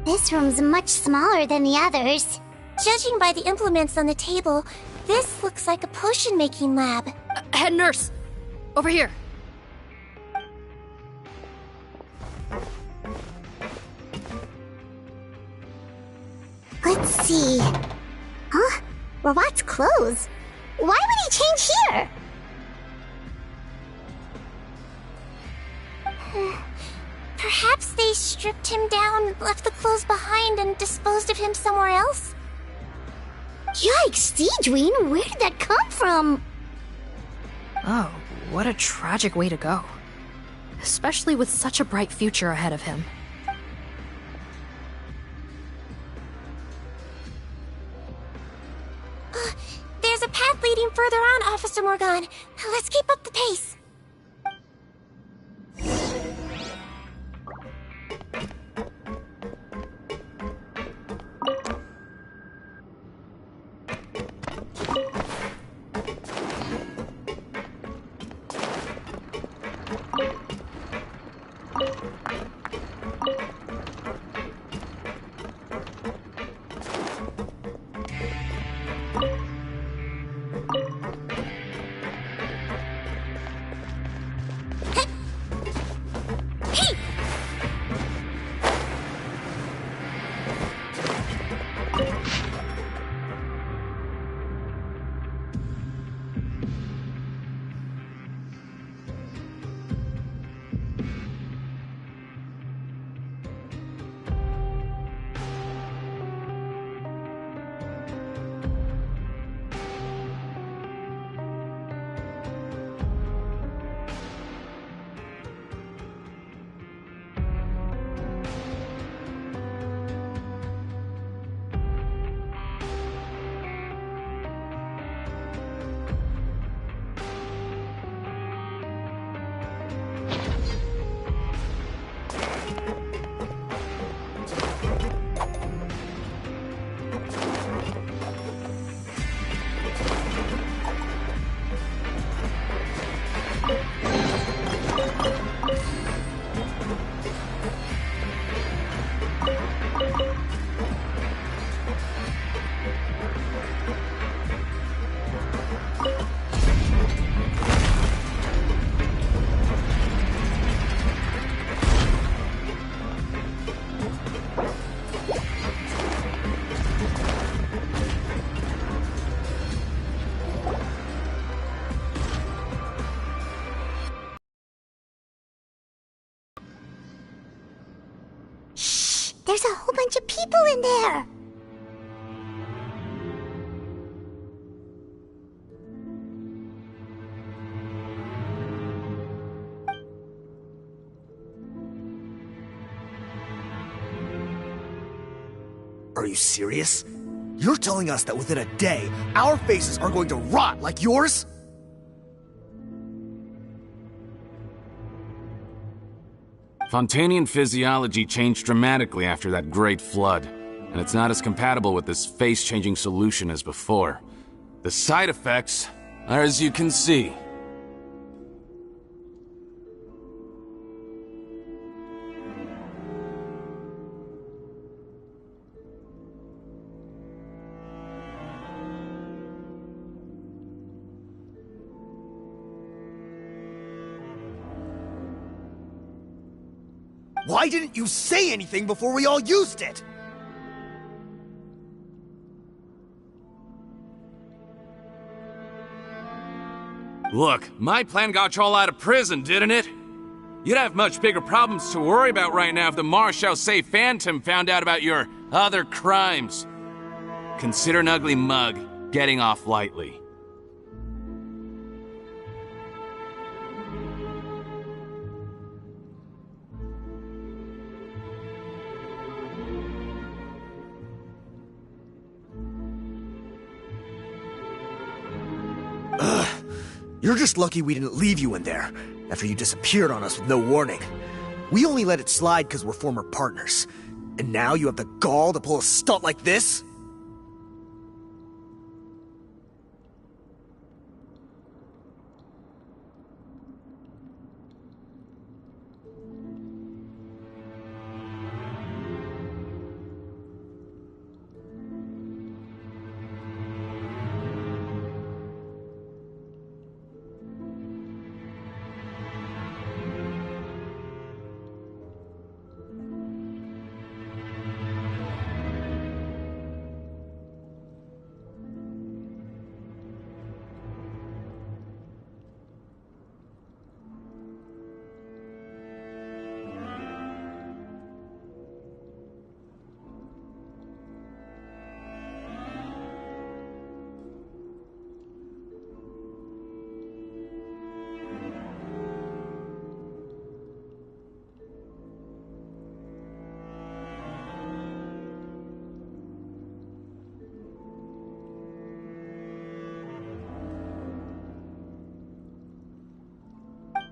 This room's much smaller than the others. Judging by the implements on the table, this looks like a potion-making lab. Head nurse! Over here. Let's see. Huh? Robot's clothes. Why would he change here? Perhaps they stripped him down, left the clothes behind, and disposed of him somewhere else? Yikes, Sigewinne, where did that come from? Oh, what a tragic way to go. Especially with such a bright future ahead of him. There's a path leading further on, Officer Morgan. Let's keep up the pace. There's a whole bunch of people in there! Are you serious? You're telling us that within a day, our faces are going to rot like yours? Fontanian physiology changed dramatically after that great flood, and it's not as compatible with this face-changing solution as before. The side effects are as you can see. Why didn't you say anything before we all used it? Look, my plan got you all out of prison, didn't it? You'd have much bigger problems to worry about right now if the Marechaussee Phantom found out about your other crimes. Consider an ugly mug getting off lightly. You're just lucky we didn't leave you in there, after you disappeared on us with no warning. We only let it slide because we're former partners. And now you have the gall to pull a stunt like this?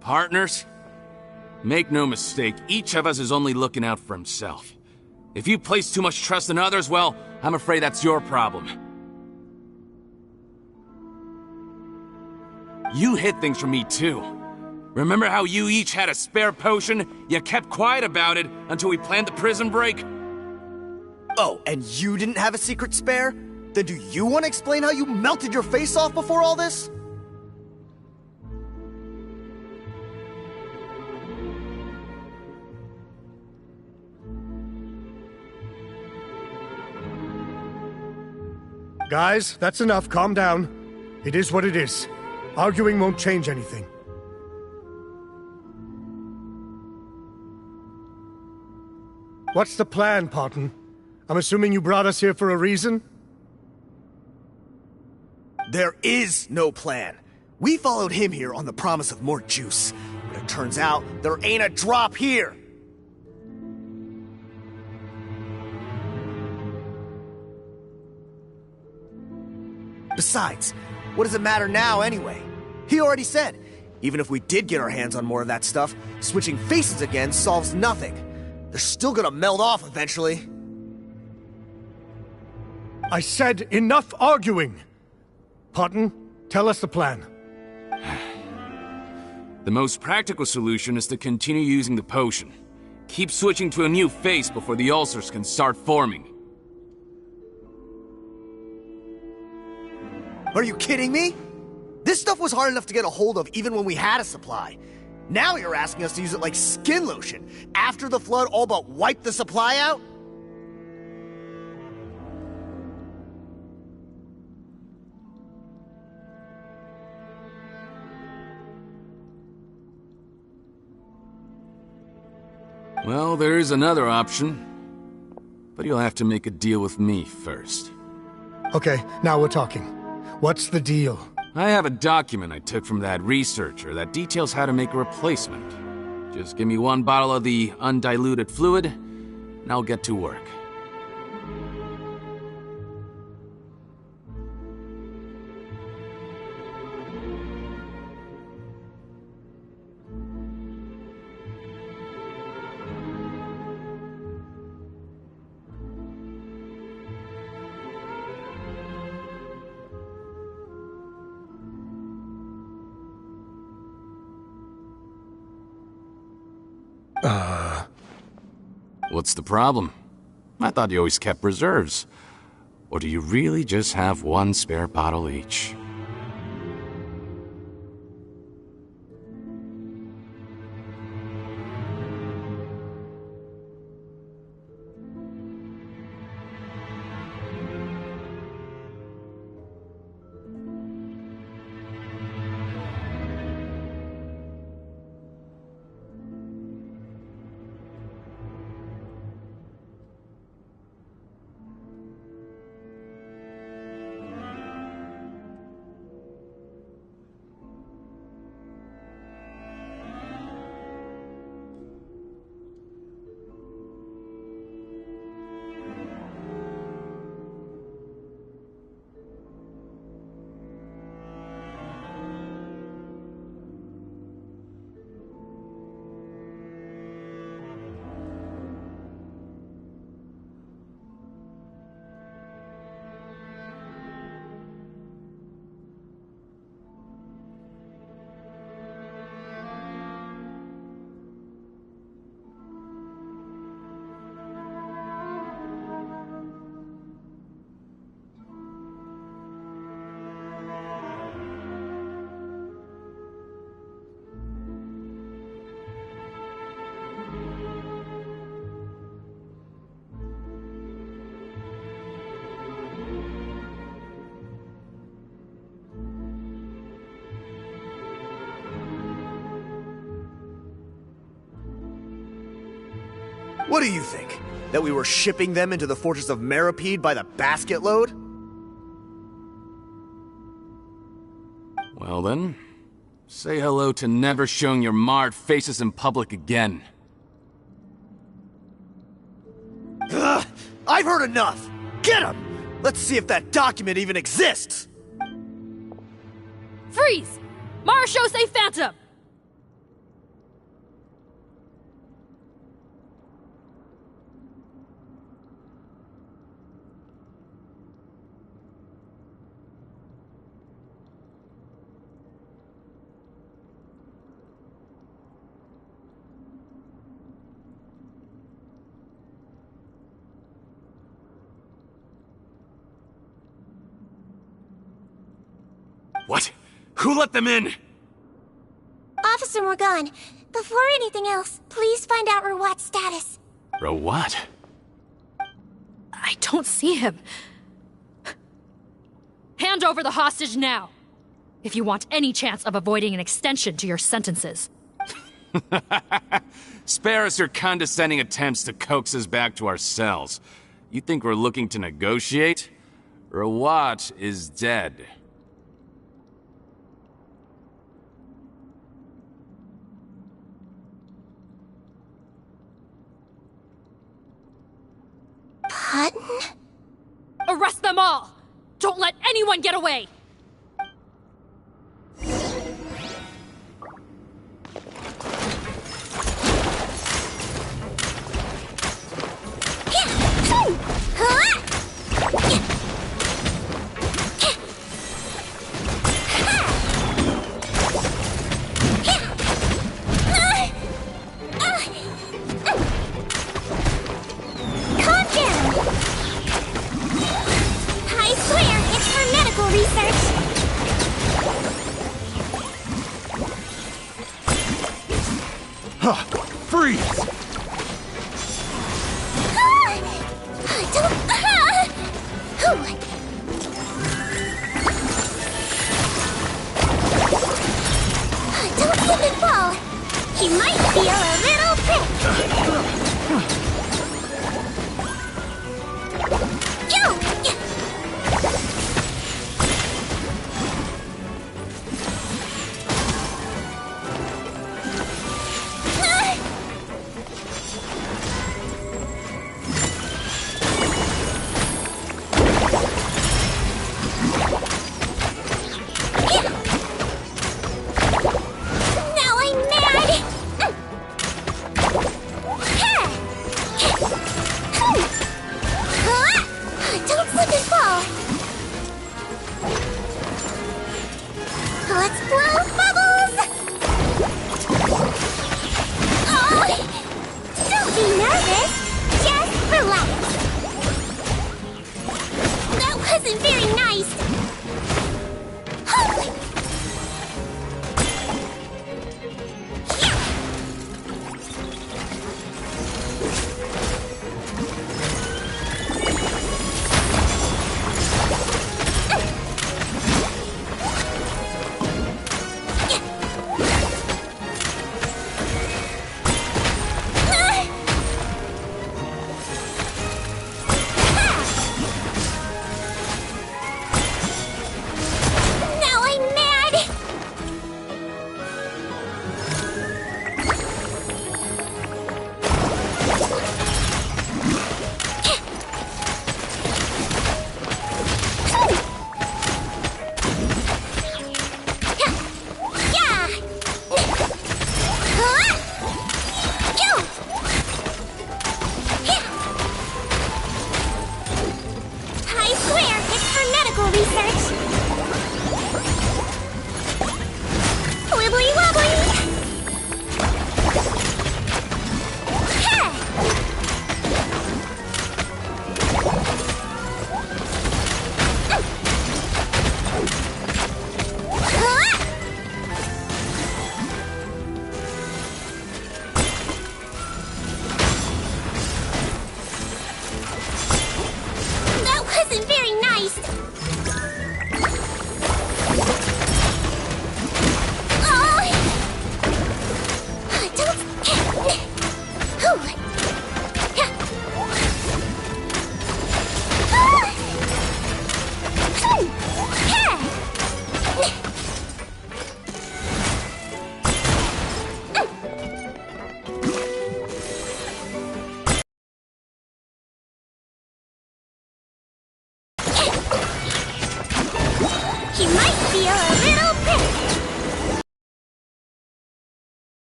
Partners? Make no mistake, each of us is only looking out for himself. If you place too much trust in others, well, I'm afraid that's your problem. You hid things from me too. Remember how you each had a spare potion? You kept quiet about it until we planned the prison break? Oh, and you didn't have a secret spare? Then do you want to explain how you melted your face off before all this? Guys, that's enough. Calm down. It is what it is. Arguing won't change anything. What's the plan, Parton? I'm assuming you brought us here for a reason? There is no plan. We followed him here on the promise of more juice, but it turns out there ain't a drop here. Besides, what does it matter now anyway? He already said, even if we did get our hands on more of that stuff, switching faces again solves nothing. They're still gonna meld off eventually. I said enough arguing! Parton, tell us the plan. The most practical solution is to continue using the potion. Keep switching to a new face before the ulcers can start forming. Are you kidding me? This stuff was hard enough to get a hold of even when we had a supply. Now you're asking us to use it like skin lotion, after the flood all but wiped the supply out? Well, there is another option. But you'll have to make a deal with me first. Okay, now we're talking. What's the deal? I have a document I took from that researcher that details how to make a replacement. Just give me one bottle of the undiluted fluid, and I'll get to work. What's the problem? I thought you always kept reserves. Or do you really just have one spare bottle each? What do you think? That we were shipping them into the fortress of Meripede by the basket load? Well then, say hello to never showing your marred faces in public again. Ugh, I've heard enough! Get him! Let's see if that document even exists! Freeze! Marashosei Phantom! What? Who let them in? Officer Morgan, before anything else, please find out Rawat's status. Rawat? I don't see him. Hand over the hostage now, if you want any chance of avoiding an extension to your sentences. Spare us your condescending attempts to coax us back to our cells. You think we're looking to negotiate? Rawat is dead. Hutton? Arrest them all! Don't let anyone get away!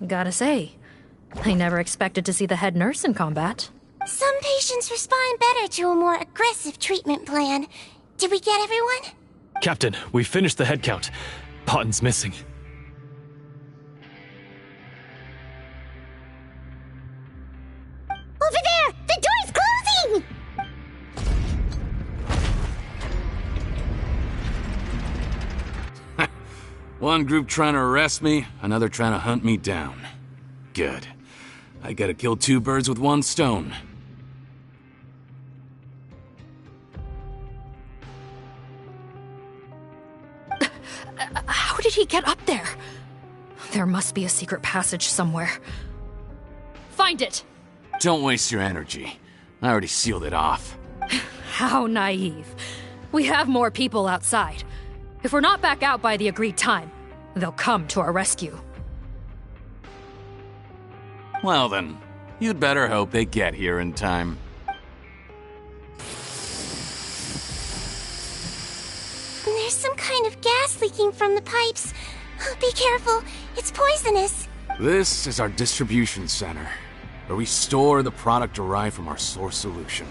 Gotta say, I never expected to see the head nurse in combat. Some patients respond better to a more aggressive treatment plan. Did we get everyone? Captain, we finished the head count. Potten's missing. Over there! The door's closing! One group trying to arrest me, another trying to hunt me down. Good. I gotta kill two birds with one stone. How did he get up there? There must be a secret passage somewhere. Find it! Don't waste your energy. I already sealed it off. How naive. We have more people outside. If we're not back out by the agreed time, they'll come to our rescue. Well then, you'd better hope they get here in time. There's some kind of gas leaking from the pipes. Be careful, it's poisonous. This is our distribution center, where we store the product derived from our source solution.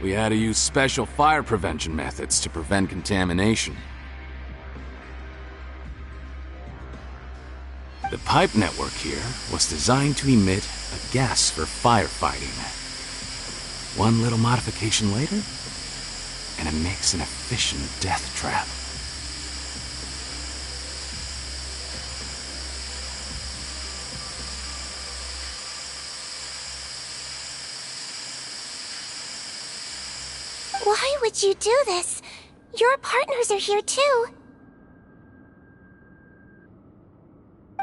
We had to use special fire prevention methods to prevent contamination. The pipe network here was designed to emit a gas for firefighting. One little modification later, and it makes an efficient death trap. Why would you do this? Your partners are here too.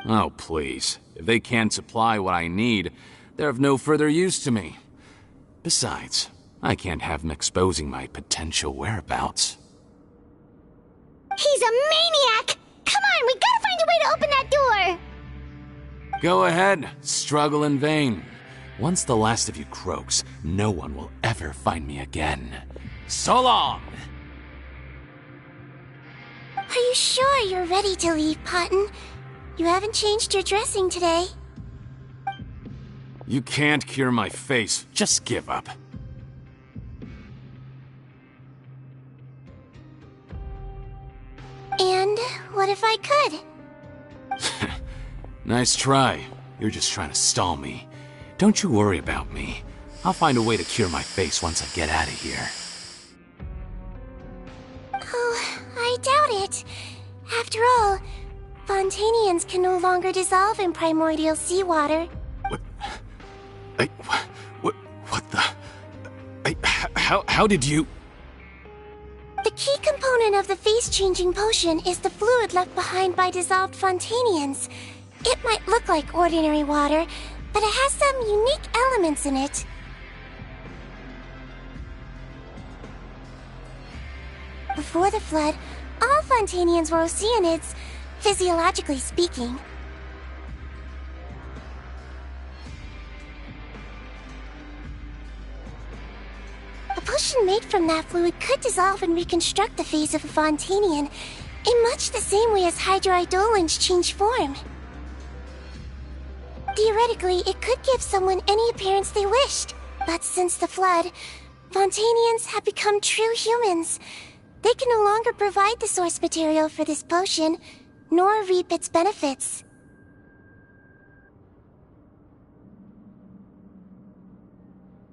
Oh, please. If they can't supply what I need, they're of no further use to me. Besides, I can't have them exposing my potential whereabouts. He's a maniac! Come on, we gotta find a way to open that door! Go ahead, struggle in vain. Once the last of you croaks, no one will ever find me again. So long! Are you sure you're ready to leave, Potten? You haven't changed your dressing today. You can't cure my face. Just give up. And what if I could? Nice try. You're just trying to stall me. Don't you worry about me. I'll find a way to cure my face once I get out of here. Oh, I doubt it. After all, Fontanians can no longer dissolve in primordial seawater. What the... How did you... The key component of the face-changing potion is the fluid left behind by dissolved Fontanians. It might look like ordinary water, but it has some unique elements in it. Before the flood, all Fontanians were oceanids, physiologically speaking. A potion made from that fluid could dissolve and reconstruct the face of a Fontanian in much the same way as hydroidolins change form. Theoretically, it could give someone any appearance they wished, but since the flood, Fontanians have become true humans. They can no longer provide the source material for this potion, nor reap its benefits.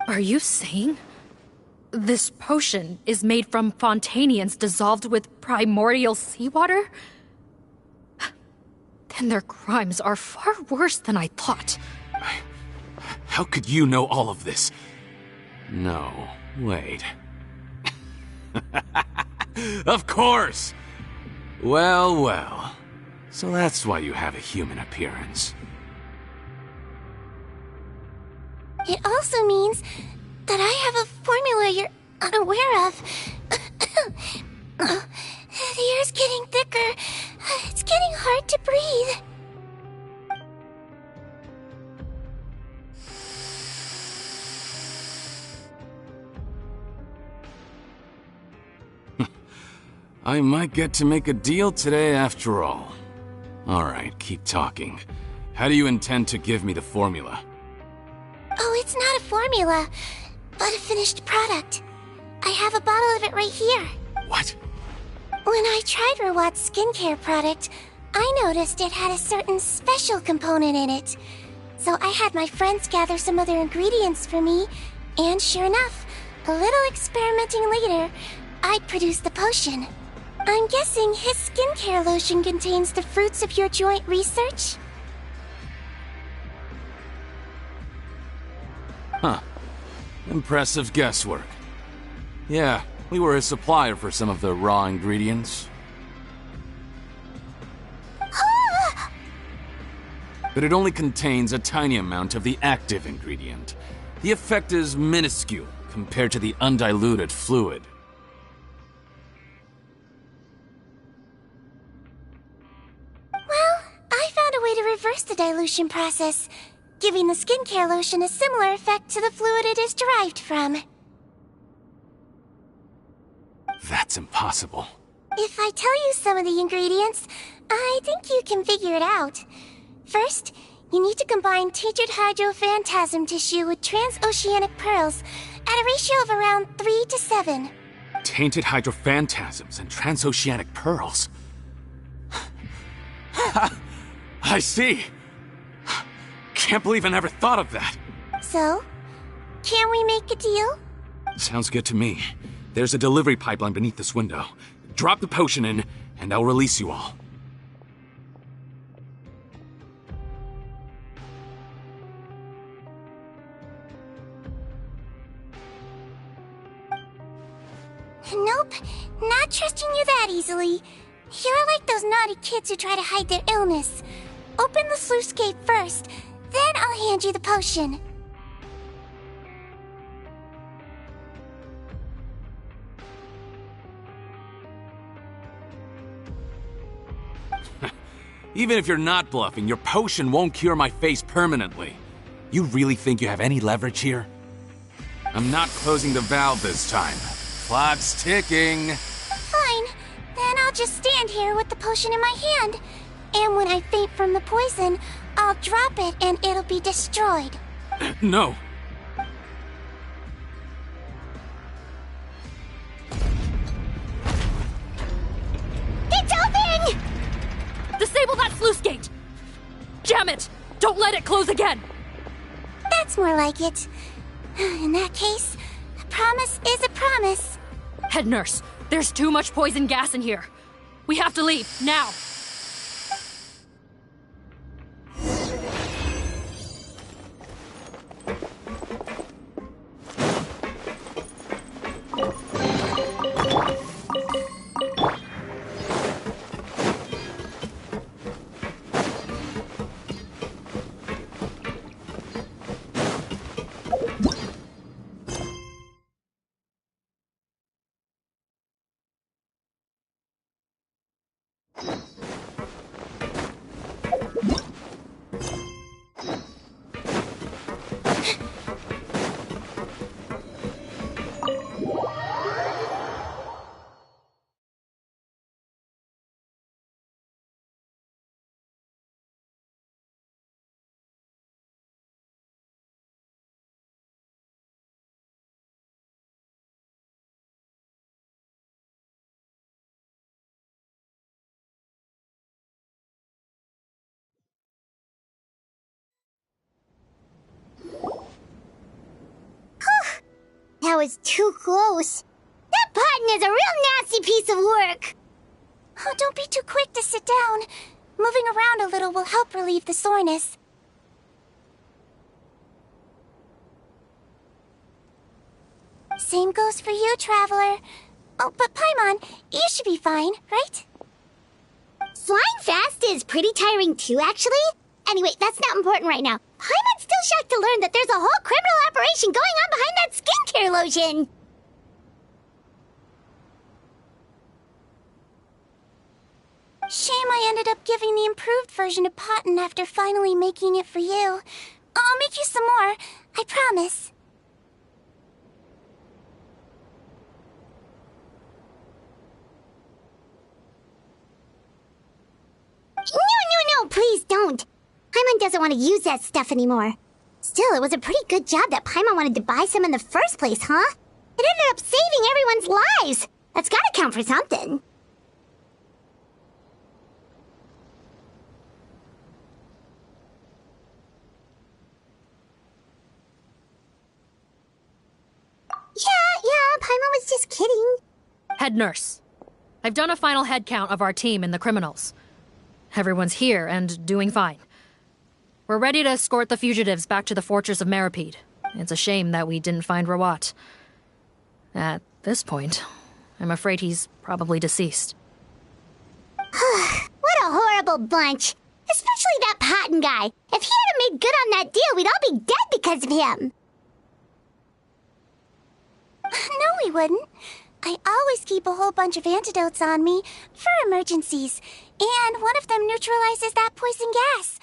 Are you saying this potion is made from Fontanians dissolved with primordial seawater? Then their crimes are far worse than I thought. How could you know all of this? No, wait. Of course! Well, well. So that's why you have a human appearance. It also means that I have a formula you're unaware of. The air's getting thicker. It's getting hard to breathe. I might get to make a deal today after all. Alright, keep talking. How do you intend to give me the formula? Oh, it's not a formula, but a finished product. I have a bottle of it right here. What? When I tried Rawat's skincare product, I noticed it had a certain special component in it. So I had my friends gather some other ingredients for me, and sure enough, a little experimenting later, I produced the potion. I'm guessing his skincare lotion contains the fruits of your joint research? Huh. Impressive guesswork. Yeah, we were a supplier for some of the raw ingredients. But it only contains a tiny amount of the active ingredient. The effect is minuscule compared to the undiluted fluid. Well, I found a way to reverse the dilution process, giving the skincare lotion a similar effect to the fluid it is derived from. That's impossible. If I tell you some of the ingredients, I think you can figure it out. First, you need to combine tainted hydrophantasm tissue with transoceanic pearls at a ratio of around 3 to 7. Tainted hydrophantasms and transoceanic pearls. I see. Can't believe I never thought of that. So, can we make a deal? Sounds good to me. There's a delivery pipeline beneath this window. Drop the potion in, and I'll release you all. Nope, not trusting you that easily. You're like those naughty kids who try to hide their illness. Open the sluice gate first, then I'll hand you the potion. Even if you're not bluffing, your potion won't cure my face permanently. You really think you have any leverage here? I'm not closing the valve this time. Clock's ticking. Fine, then I'll just stand here with the potion in my hand. And when I faint from the poison, I'll drop it and it'll be destroyed. No. It's open! Disable that sluice gate! Jam it! Don't let it close again! That's more like it. In that case, a promise is a promise. Head nurse, there's too much poison gas in here. We have to leave, now! That was too close. That button is a real nasty piece of work. Oh, don't be too quick to sit down. Moving around a little will help relieve the soreness. Same goes for you, Traveler. Oh, but Paimon, you should be fine, right? Flying fast is pretty tiring too, actually. Anyway, that's not important right now. Paimon's still shocked to learn that there's a whole criminal operation going on behind that skincare lotion. Shame I ended up giving the improved version to Potton after finally making it for you. I'll make you some more, I promise. No, please don't. Paimon doesn't want to use that stuff anymore. Still, it was a pretty good job that Paimon wanted to buy some in the first place, huh? It ended up saving everyone's lives. That's gotta count for something. Yeah, Paimon was just kidding. Head nurse. I've done a final head count of our team and the criminals. Everyone's here and doing fine. We're ready to escort the fugitives back to the fortress of Meripede. It's a shame that we didn't find Rawat. At this point, I'm afraid he's probably deceased. What a horrible bunch. Especially that Patton guy. If he hadn't made good on that deal, we'd all be dead because of him. No, we wouldn't. I always keep a whole bunch of antidotes on me for emergencies, and one of them neutralizes that poison gas.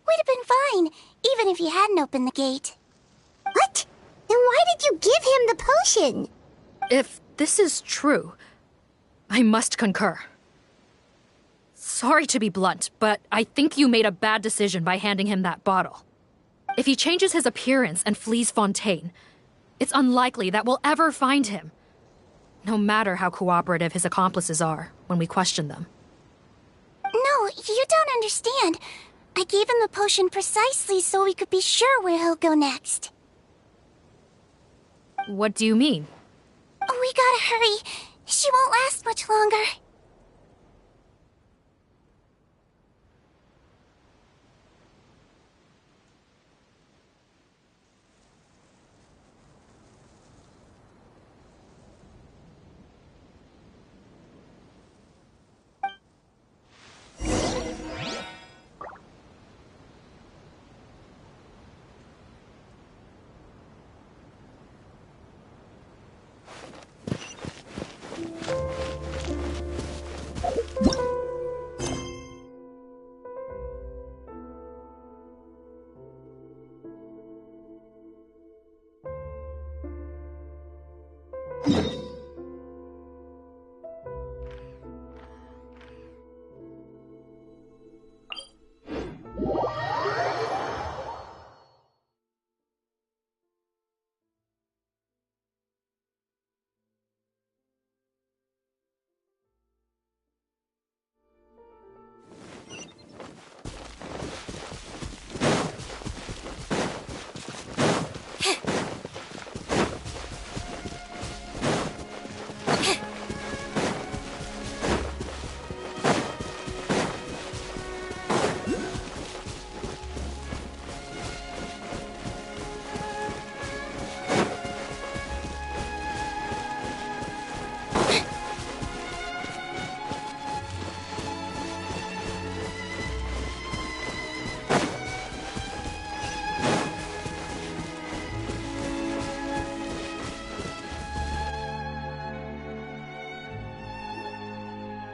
We'd have been fine, even if you hadn't opened the gate. What? Then why did you give him the potion? If this is true, I must concur. Sorry to be blunt, but I think you made a bad decision by handing him that bottle. If he changes his appearance and flees Fontaine, it's unlikely that we'll ever find him. No matter how cooperative his accomplices are when we question them. No, you don't understand. I gave him the potion precisely so we could be sure where he'll go next. What do you mean? We gotta hurry. She won't last much longer.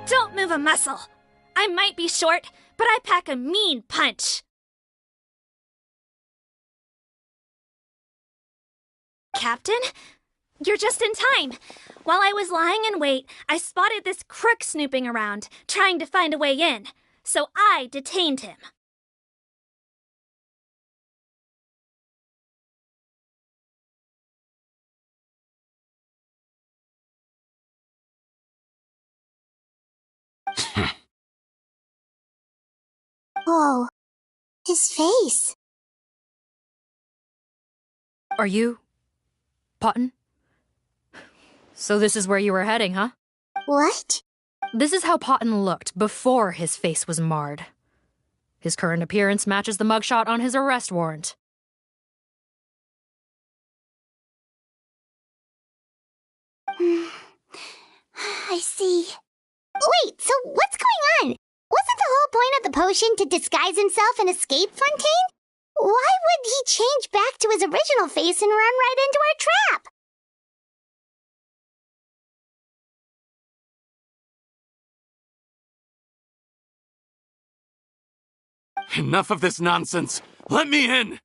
Don't move a muscle. I might be short, but I pack a mean punch. Captain? You're just in time. While I was lying in wait, I spotted this crook snooping around, trying to find a way in. So I detained him. Whoa. His face. Are you... Potton? So this is where you were heading, huh? What? This is how Potton looked before his face was marred. His current appearance matches the mugshot on his arrest warrant. I see. Wait, so what's going on? Wasn't the whole point of the potion to disguise himself and escape Fontaine? Why would he change back to his original face and run right into our trap? Enough of this nonsense. Let me in!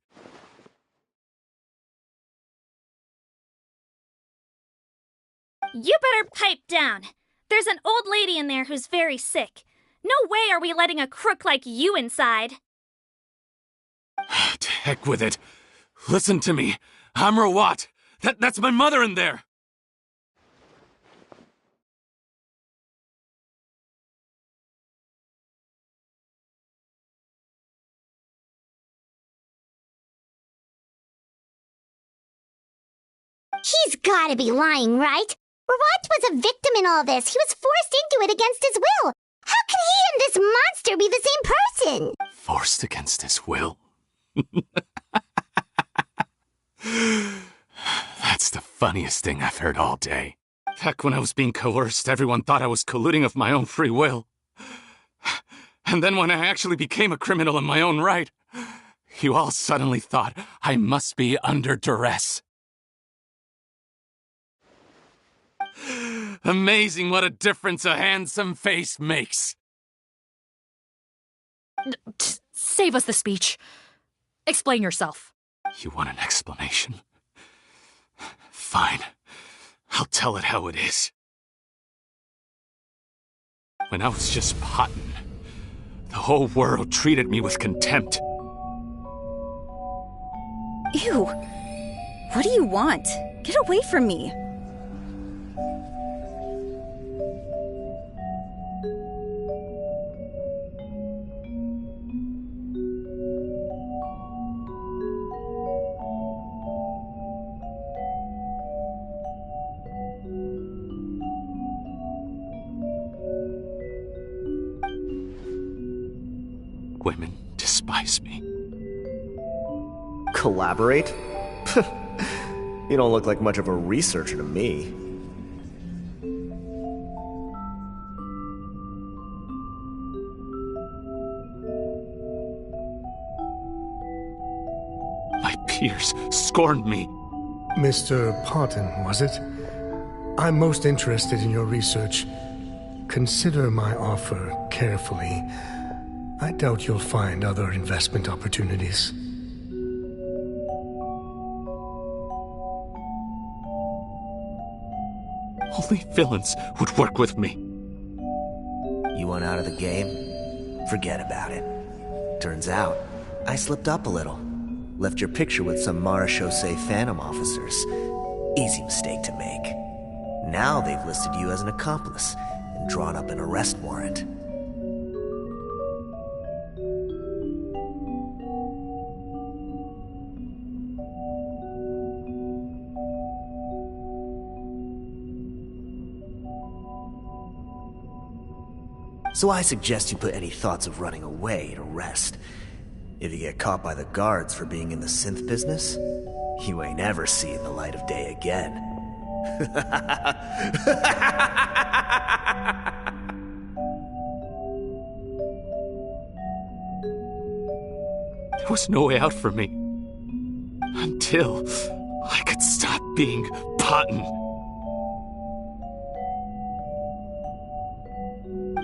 You better pipe down. There's an old lady in there who's very sick. No way are we letting a crook like you inside. To heck with it. Listen to me. I'm Rawat. That's my mother in there. He's gotta be lying, right? Rawat was a victim in all this. He was forced into it against his will. How can he and this monster be the same person? Forced against his will? That's the funniest thing I've heard all day. Back when I was being coerced, everyone thought I was colluding of my own free will. And then when I actually became a criminal in my own right, you all suddenly thought I must be under duress. Amazing what a difference a handsome face makes. Save us the speech. Explain yourself. You want an explanation? Fine. I'll tell it how it is. When I was just Potton, the whole world treated me with contempt. Ew. What do you want? Get away from me. Women despise me. Collaborate? You don't look like much of a researcher to me. My peers scorned me. Mr. Potton, was it? I'm most interested in your research. Consider my offer carefully. I doubt you'll find other investment opportunities. Only villains would work with me. You want out of the game? Forget about it. Turns out, I slipped up a little. Left your picture with some Marechaussee Phantom officers. Easy mistake to make. Now they've listed you as an accomplice and drawn up an arrest warrant. So I suggest you put any thoughts of running away to rest. If you get caught by the guards for being in the synth business, you ain't ever seeing the light of day again. There was no way out for me. Until I could stop being Potton.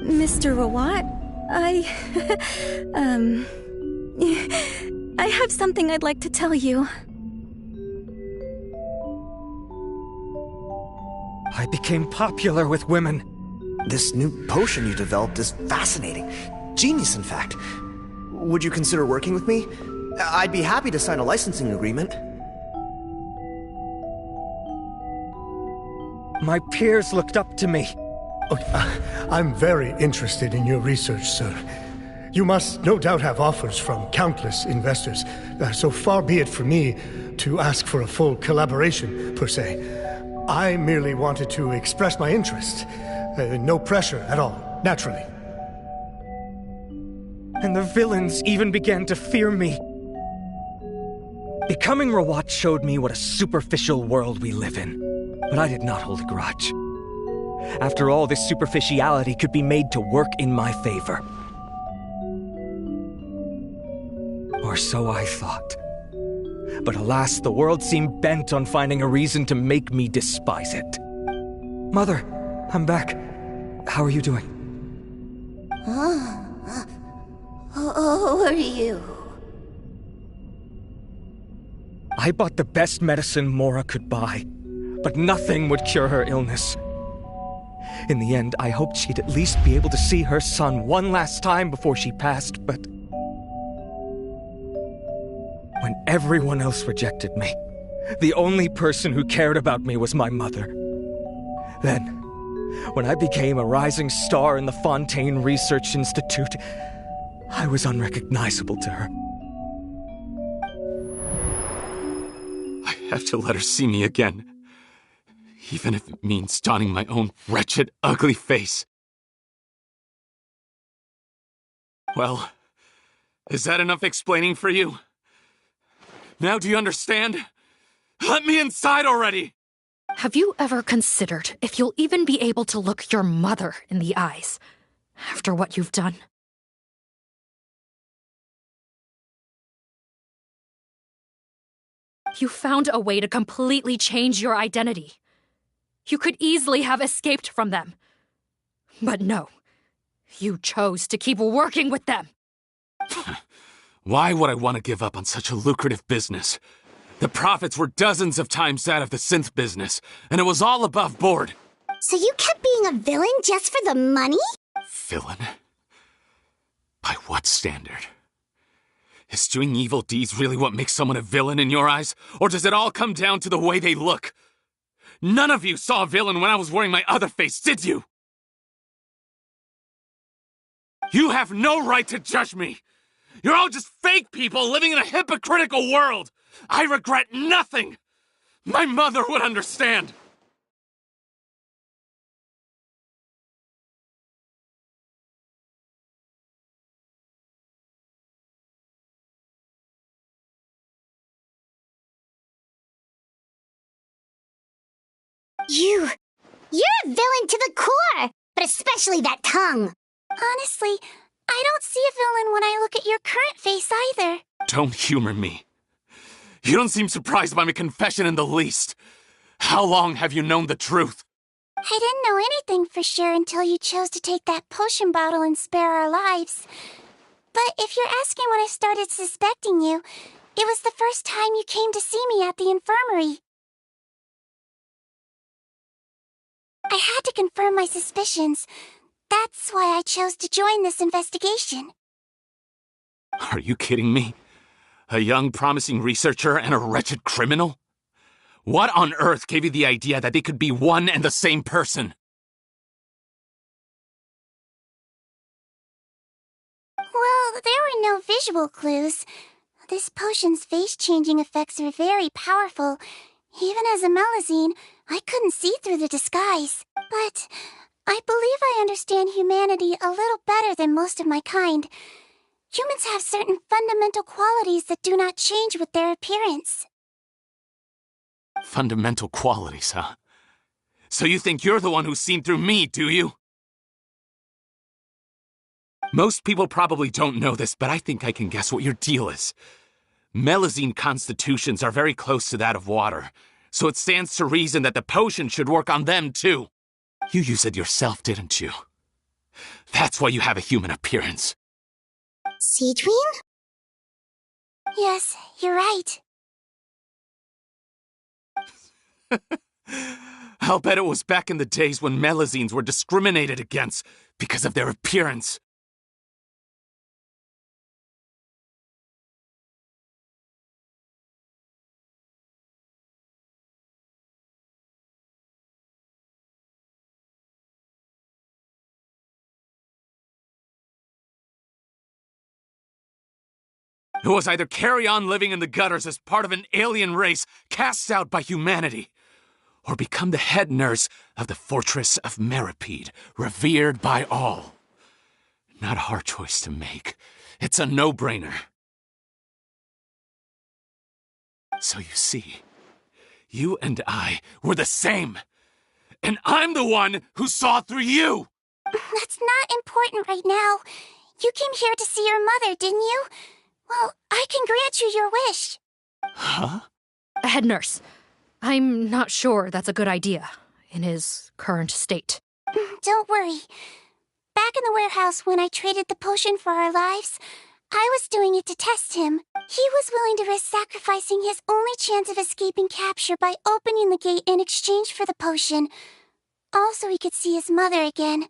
Mr. Rawat, I have something I'd like to tell you. I became popular with women. This new potion you developed is fascinating. Genius, in fact. Would you consider working with me? I'd be happy to sign a licensing agreement. My peers looked up to me. I'm very interested in your research, sir. You must no doubt have offers from countless investors, so far be it from me to ask for a full collaboration, per se. I merely wanted to express my interest. No pressure at all, naturally. And the villains even began to fear me. Becoming Rawat showed me what a superficial world we live in, but I did not hold a grudge. After all, this superficiality could be made to work in my favor. Or so I thought. But alas, the world seemed bent on finding a reason to make me despise it. Mother, I'm back. How are you doing? Who are you? I bought the best medicine Mora could buy, but nothing would cure her illness. In the end, I hoped she'd at least be able to see her son one last time before she passed, but... when everyone else rejected me. The only person who cared about me was my mother. Then, when I became a rising star in the Fontaine Research Institute, I was unrecognizable to her. I have to let her see me again, even if it means donning my own wretched, ugly face. Well, is that enough explaining for you? Now do you understand? Let me inside already! Have you ever considered if you'll even be able to look your mother in the eyes after what you've done? You found a way to completely change your identity. You could easily have escaped from them. But no, you chose to keep working with them. Why would I want to give up on such a lucrative business? The profits were dozens of times that of the synth business, and it was all above board. So you kept being a villain just for the money? Villain? By what standard? Is doing evil deeds really what makes someone a villain in your eyes? Or does it all come down to the way they look? None of you saw a villain when I was wearing my other face, did you? You have no right to judge me! You're all just fake people living in a hypocritical world! I regret nothing! My mother would understand! You're a villain to the core! But especially that tongue! Honestly, I don't see a villain when I look at your current face either. Don't humor me. You don't seem surprised by my confession in the least. How long have you known the truth? I didn't know anything for sure until you chose to take that potion bottle and spare our lives. But if you're asking when I started suspecting you, it was the first time you came to see me at the infirmary. I had to confirm my suspicions. That's why I chose to join this investigation. Are you kidding me? A young, promising researcher and a wretched criminal? What on earth gave you the idea that they could be one and the same person? Well, there were no visual clues. This potion's face-changing effects are very powerful. Even as a Melazine, I couldn't see through the disguise. But I believe I understand humanity a little better than most of my kind. Humans have certain fundamental qualities that do not change with their appearance. Fundamental qualities, huh? So you think you're the one who's seen through me, do you? Most people probably don't know this, but I think I can guess what your deal is. Melazine constitutions are very close to that of water, so it stands to reason that the potion should work on them too. You used it yourself, didn't you? That's why you have a human appearance. Sigewinne? Yes, you're right. I'll bet it was back in the days when Melazines were discriminated against because of their appearance. It was either carry on living in the gutters as part of an alien race cast out by humanity, or become the head nurse of the fortress of Meripede, revered by all. Not a hard choice to make. It's a no-brainer. So you see, you and I were the same. And I'm the one who saw through you! That's not important right now. You came here to see your mother, didn't you? Well, I can grant you your wish. Huh? Head nurse, I'm not sure that's a good idea in his current state. Don't worry. Back in the warehouse when I traded the potion for our lives, I was doing it to test him. He was willing to risk sacrificing his only chance of escaping capture by opening the gate in exchange for the potion. Also, he could see his mother again.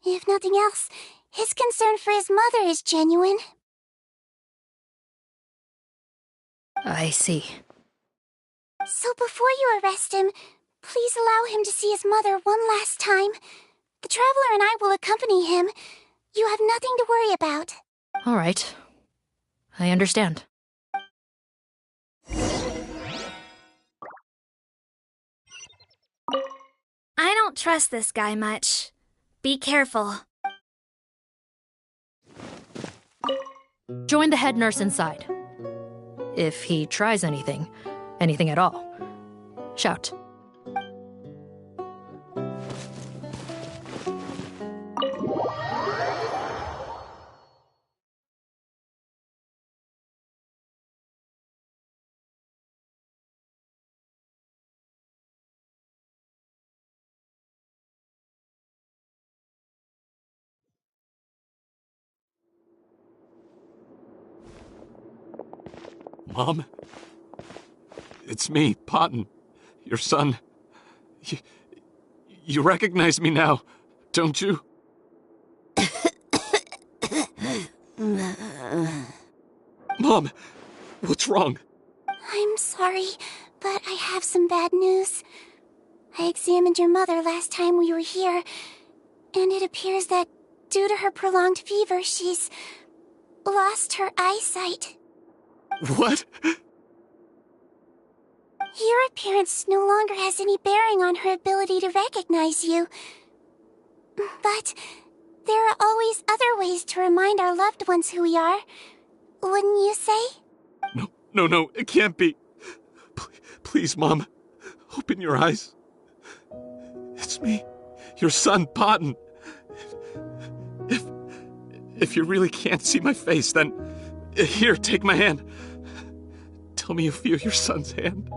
If nothing else, his concern for his mother is genuine. I see. So before you arrest him, please allow him to see his mother one last time. The Traveler and I will accompany him. You have nothing to worry about. All right. I understand. I don't trust this guy much. Be careful. Join the head nurse inside. If he tries anything at all, shout. Mom? It's me, Potton. Your son. You recognize me now, don't you? Mom, what's wrong? I'm sorry, but I have some bad news. I examined your mother last time we were here, and it appears that due to her prolonged fever, she's lost her eyesight. What? Your appearance no longer has any bearing on her ability to recognize you. But there are always other ways to remind our loved ones who we are. Wouldn't you say? No, it can't be. Please, Mom, open your eyes. It's me, your son, Potton. If you really can't see my face, then here, take my hand. Tell me you feel your son's hand.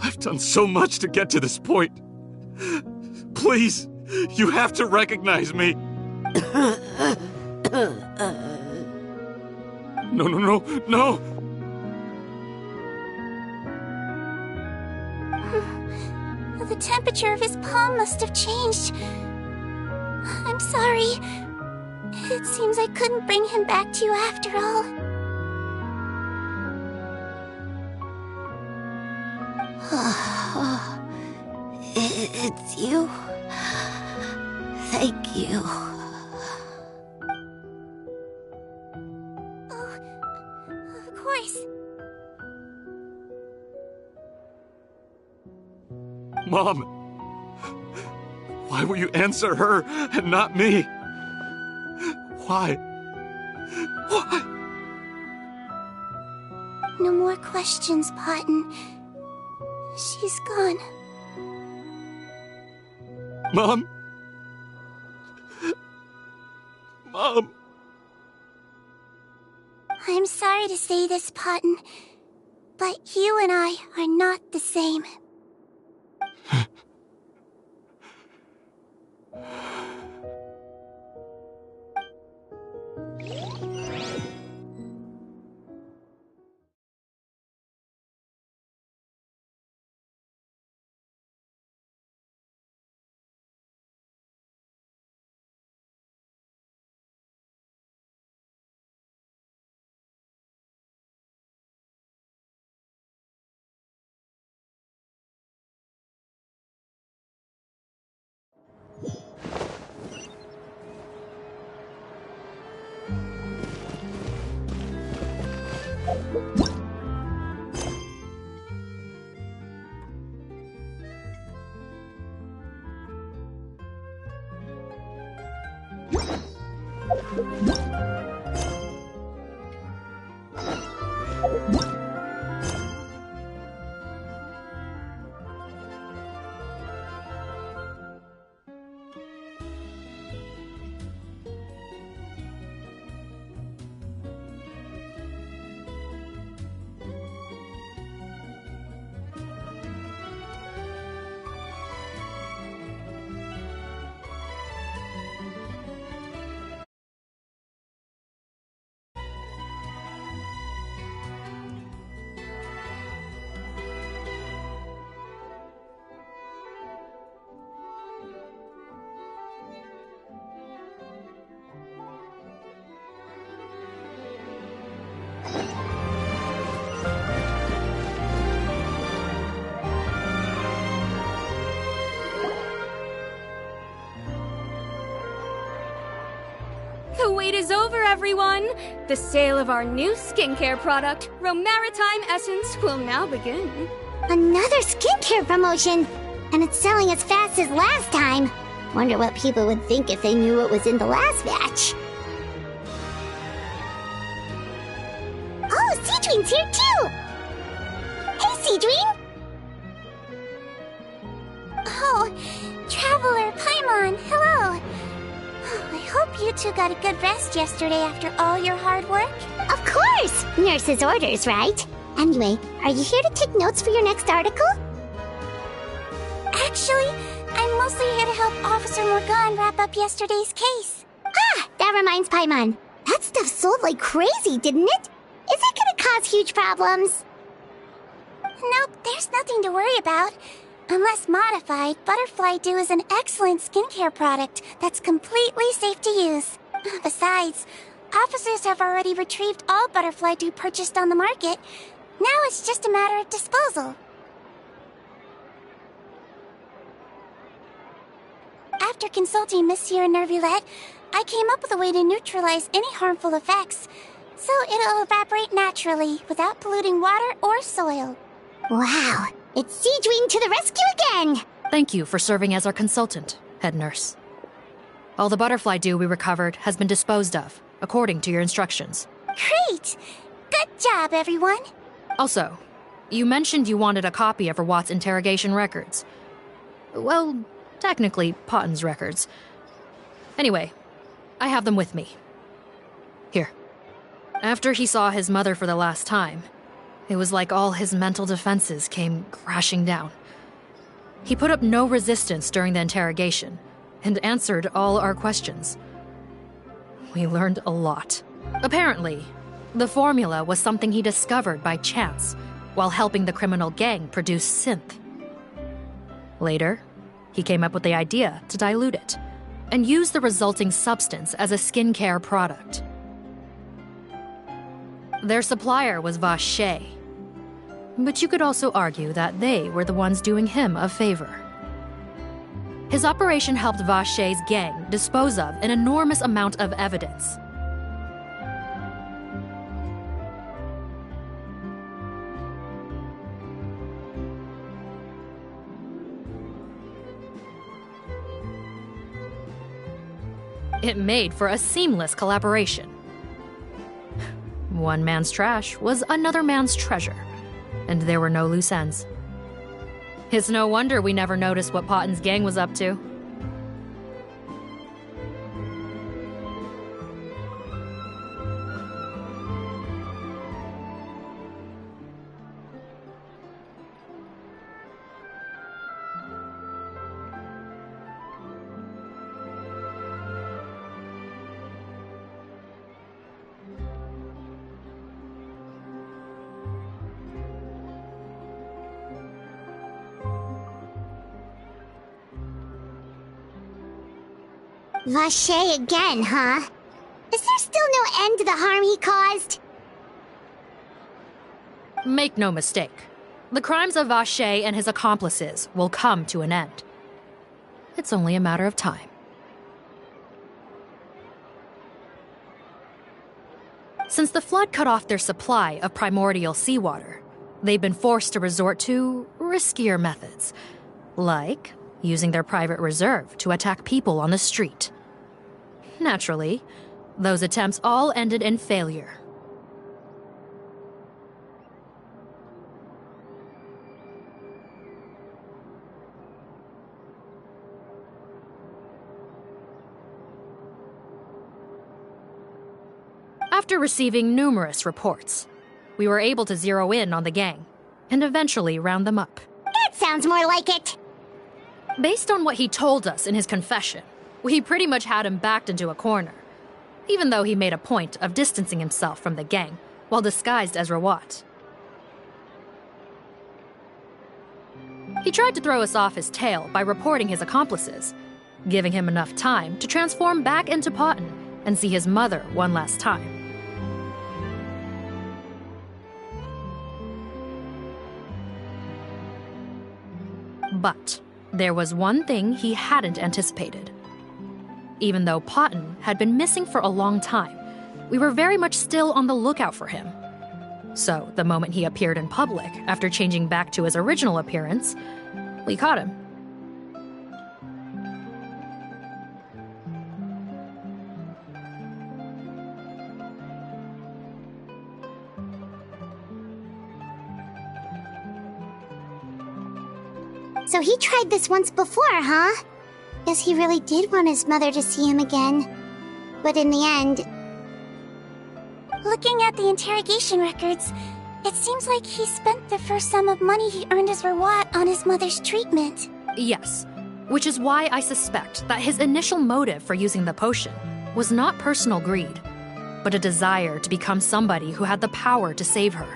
I've done so much to get to this point. Please, you have to recognize me. No. The temperature of his palm must have changed. I'm sorry. It seems I couldn't bring him back to you after all. It's you. Thank you. Oh, of course. Mom, why will you answer her and not me? Why? No more questions, Potton. She's gone. Mom? I'm sorry to say this, Potton, but you and I are not the same. The wait is over, everyone! The sale of our new skincare product, Romaritime Essence, will now begin. Another skincare promotion! And it's selling as fast as last time. Wonder what people would think if they knew what was in the last batch. Oh, Sigewinne's here too! Hey, Sigewinne! Oh, Traveler, Paimon, hello! Oh, I hope you two got a good rest yesterday after all your hard work. Of course! Nurse's orders, right? Anyway, are you here to take notes for your next article? Actually, I'm mostly here to help Officer Morgan wrap up yesterday's case. Ah, that reminds Paimon. That stuff sold like crazy, didn't it? Is it gonna cause huge problems? Nope, there's nothing to worry about. Unless modified, Butterfly Dew is an excellent skincare product that's completely safe to use. Besides, officers have already retrieved all Butterfly Dew purchased on the market. Now it's just a matter of disposal. After consulting Monsieur Nervulette, I came up with a way to neutralize any harmful effects, so it'll evaporate naturally without polluting water or soil. Wow, it's Sigewinne to the rescue again! Thank you for serving as our consultant, head nurse. All the butterfly dew we recovered has been disposed of, according to your instructions. Great! Good job, everyone! Also, you mentioned you wanted a copy of Rawat's interrogation records. Well, technically, Potten's records. Anyway, I have them with me. Here. After he saw his mother for the last time, it was like all his mental defenses came crashing down. He put up no resistance during the interrogation, and answered all our questions. We learned a lot. Apparently, the formula was something he discovered by chance while helping the criminal gang produce synth. Later, he came up with the idea to dilute it and use the resulting substance as a skincare product. Their supplier was Vache, but you could also argue that they were the ones doing him a favor. His operation helped Vache's gang dispose of an enormous amount of evidence. It made for a seamless collaboration. One man's trash was another man's treasure, and there were no loose ends. It's no wonder we never noticed what Potten's gang was up to. Vache again, huh? Is there still no end to the harm he caused? Make no mistake. The crimes of Vache and his accomplices will come to an end. It's only a matter of time. Since the flood cut off their supply of primordial seawater, they've been forced to resort to riskier methods, like using their private reserve to attack people on the street. Naturally, those attempts all ended in failure. After receiving numerous reports, we were able to zero in on the gang and eventually round them up. That sounds more like it! Based on what he told us in his confession, we pretty much had him backed into a corner, even though he made a point of distancing himself from the gang while disguised as Rawat. He tried to throw us off his tail by reporting his accomplices, giving him enough time to transform back into Potten and see his mother one last time. But there was one thing he hadn't anticipated. Even though Potton had been missing for a long time, we were very much still on the lookout for him. So, the moment he appeared in public, after changing back to his original appearance, we caught him. So he tried this once before, huh? Guess he really did want his mother to see him again. But in the end... Looking at the interrogation records, it seems like he spent the first sum of money he earned as reward on his mother's treatment. Yes, which is why I suspect that his initial motive for using the potion was not personal greed, but a desire to become somebody who had the power to save her.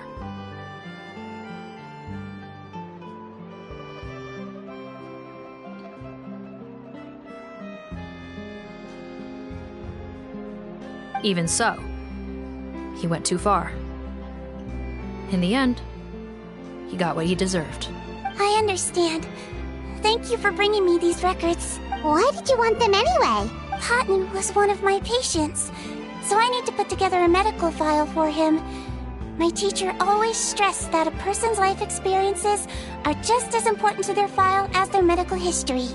Even so, he went too far. In the end, he got what he deserved. I understand. Thank you for bringing me these records. Why did you want them anyway? Potton was one of my patients, so I need to put together a medical file for him. My teacher always stressed that a person's life experiences are just as important to their file as their medical history.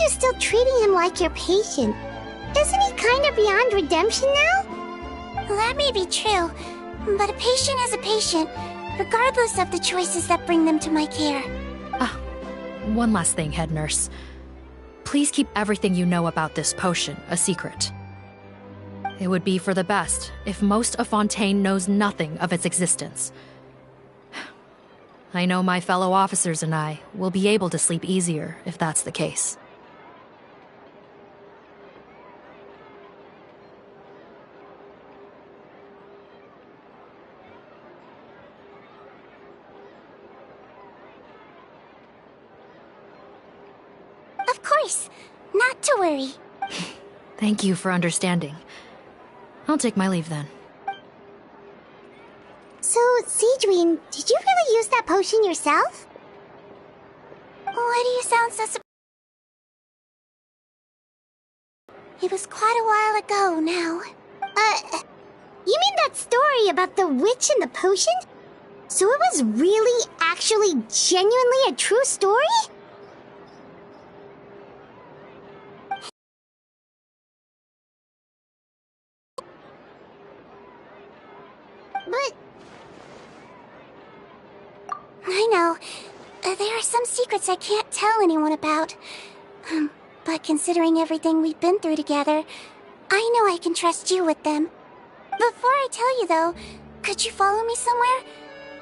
Still treating him like your patient. Isn't he kind of beyond redemption now? That may be true, but a patient is a patient, regardless of the choices that bring them to my care. One last thing, head nurse. Please keep everything you know about this potion a secret. It would be for the best if most of Fontaine knows nothing of its existence. I know my fellow officers and I will be able to sleep easier if that's the case. Of course, not to worry. Thank you for understanding. I'll take my leave then. So, Sigewinne, did you really use that potion yourself? Why do you sound so surprised? It was quite a while ago now. You mean that story about the witch and the potion? So it was really, actually, genuinely a true story? But... I know. There are some secrets I can't tell anyone about. But considering everything we've been through together, I know I can trust you with them. Before I tell you though, could you follow me somewhere?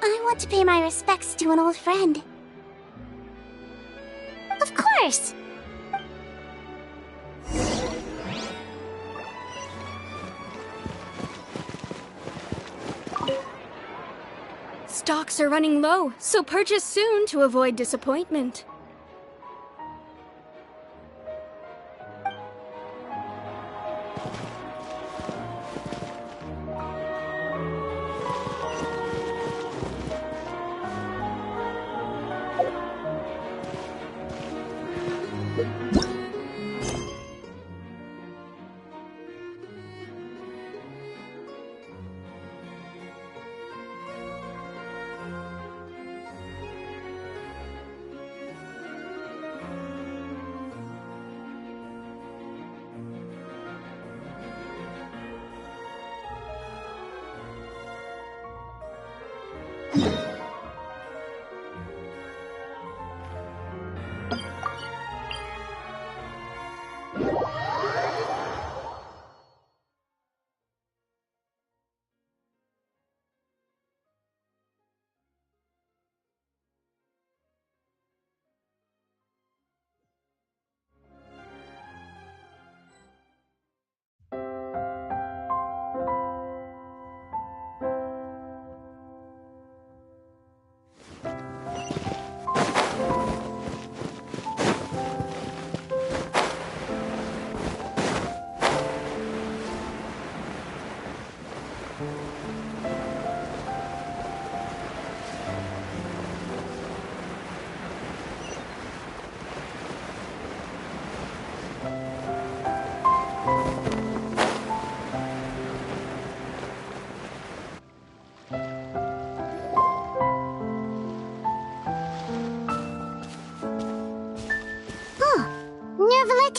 I want to pay my respects to an old friend. Of course! Stocks are running low, so purchase soon to avoid disappointment.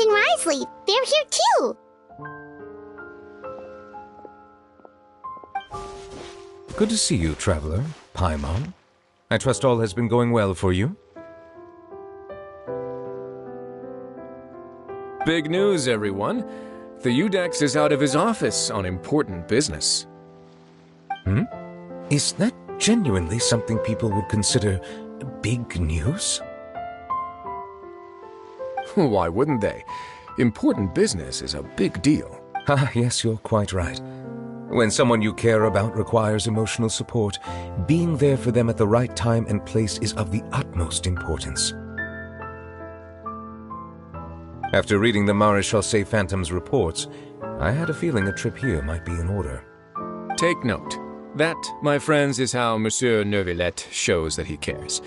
Cont and Risley. They're here too. Good to see you, traveler. Paimon. I trust all has been going well for you? Big news, everyone. The Udex is out of his office on important business. Is that genuinely something people would consider big news? Why wouldn't they? Important business is a big deal. Ah, yes, you're quite right. When someone you care about requires emotional support, being there for them at the right time and place is of the utmost importance. After reading the Maréchal Phantom's reports, I had a feeling a trip here might be in order. Take note. That, my friends, is how Monsieur Neuvillette shows that he cares.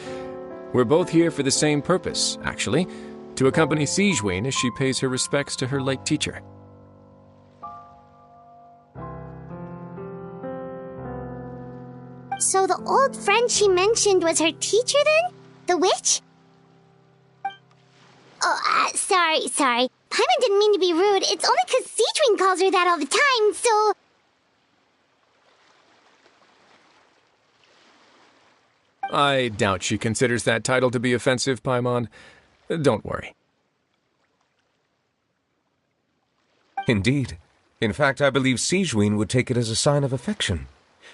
We're both here for the same purpose, actually, to accompany Sigewinne as she pays her respects to her late teacher. So the old friend she mentioned was her teacher then? The witch? Oh, sorry. Paimon didn't mean to be rude. It's only because Sigewinne calls her that all the time, so... I doubt she considers that title to be offensive, Paimon. Don't worry. Indeed. In fact, I believe Sigewinne would take it as a sign of affection.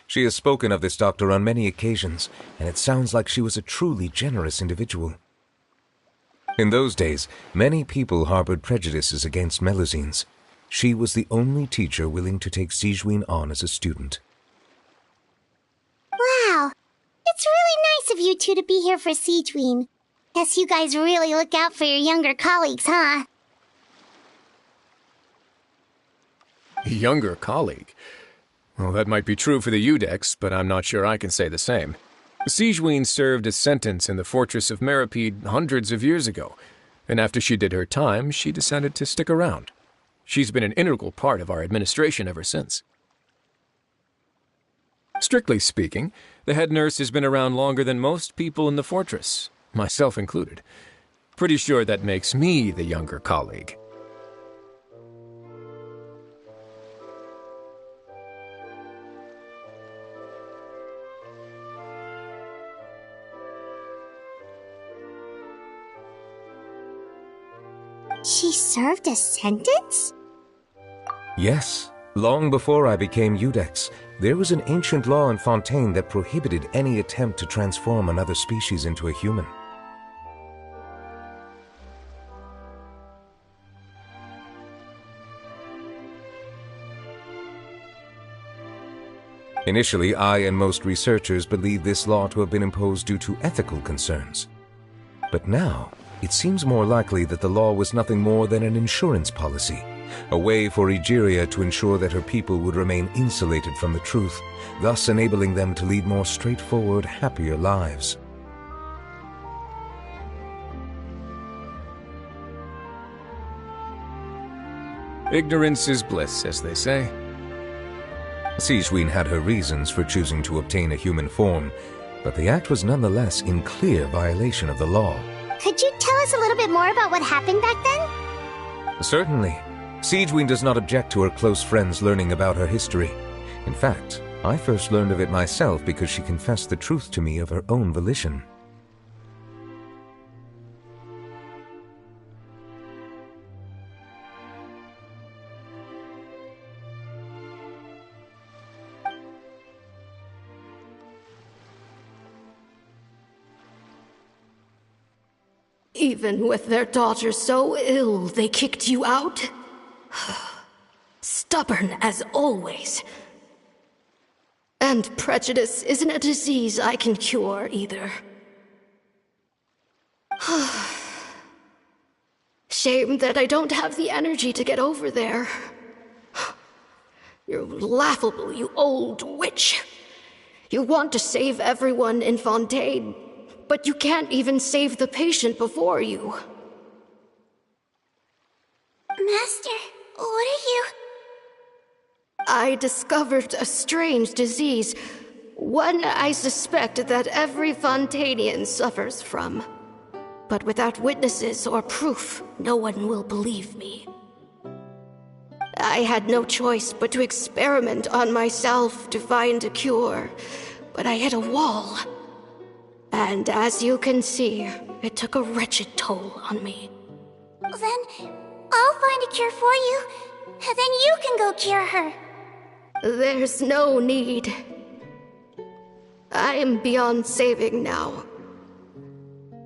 She has spoken of this doctor on many occasions, and it sounds like she was a truly generous individual. In those days, many people harbored prejudices against Melusines. She was the only teacher willing to take Sigewinne on as a student. Wow. It's really nice of you two to be here for Sigewinne. Guess you guys really look out for your younger colleagues, huh? Younger colleague? Well, that might be true for the Udex, but I'm not sure I can say the same. Sigewinne served a sentence in the fortress of Meripede hundreds of years ago, and after she did her time, she decided to stick around. She's been an integral part of our administration ever since. Strictly speaking, the head nurse has been around longer than most people in the fortress, myself included. Pretty sure that makes me the younger colleague. She served a sentence? Yes. Long before I became Udex, there was an ancient law in Fontaine that prohibited any attempt to transform another species into a human. Initially, I and most researchers believed this law to have been imposed due to ethical concerns. But now, it seems more likely that the law was nothing more than an insurance policy, a way for Egeria to ensure that her people would remain insulated from the truth, thus enabling them to lead more straightforward, happier lives. Ignorance is bliss, as they say. Sigewinne had her reasons for choosing to obtain a human form, but the act was nonetheless in clear violation of the law. Could you tell us a little bit more about what happened back then? Certainly. Sigewinne does not object to her close friends learning about her history. In fact, I first learned of it myself because she confessed the truth to me of her own volition. Even with their daughter so ill, they kicked you out? Stubborn as always. And prejudice isn't a disease I can cure either. Shame that I don't have the energy to get over there. You're laughable, you old witch. You want to save everyone in Fontaine, but you can't even save the patient before you. Master, what are you... I discovered a strange disease, one I suspect that every Fontainian suffers from. But without witnesses or proof, no one will believe me. I had no choice but to experiment on myself to find a cure, but I hit a wall. And as you can see, it took a wretched toll on me. Then I'll find a cure for you, and then you can go cure her. There's no need. I am beyond saving now.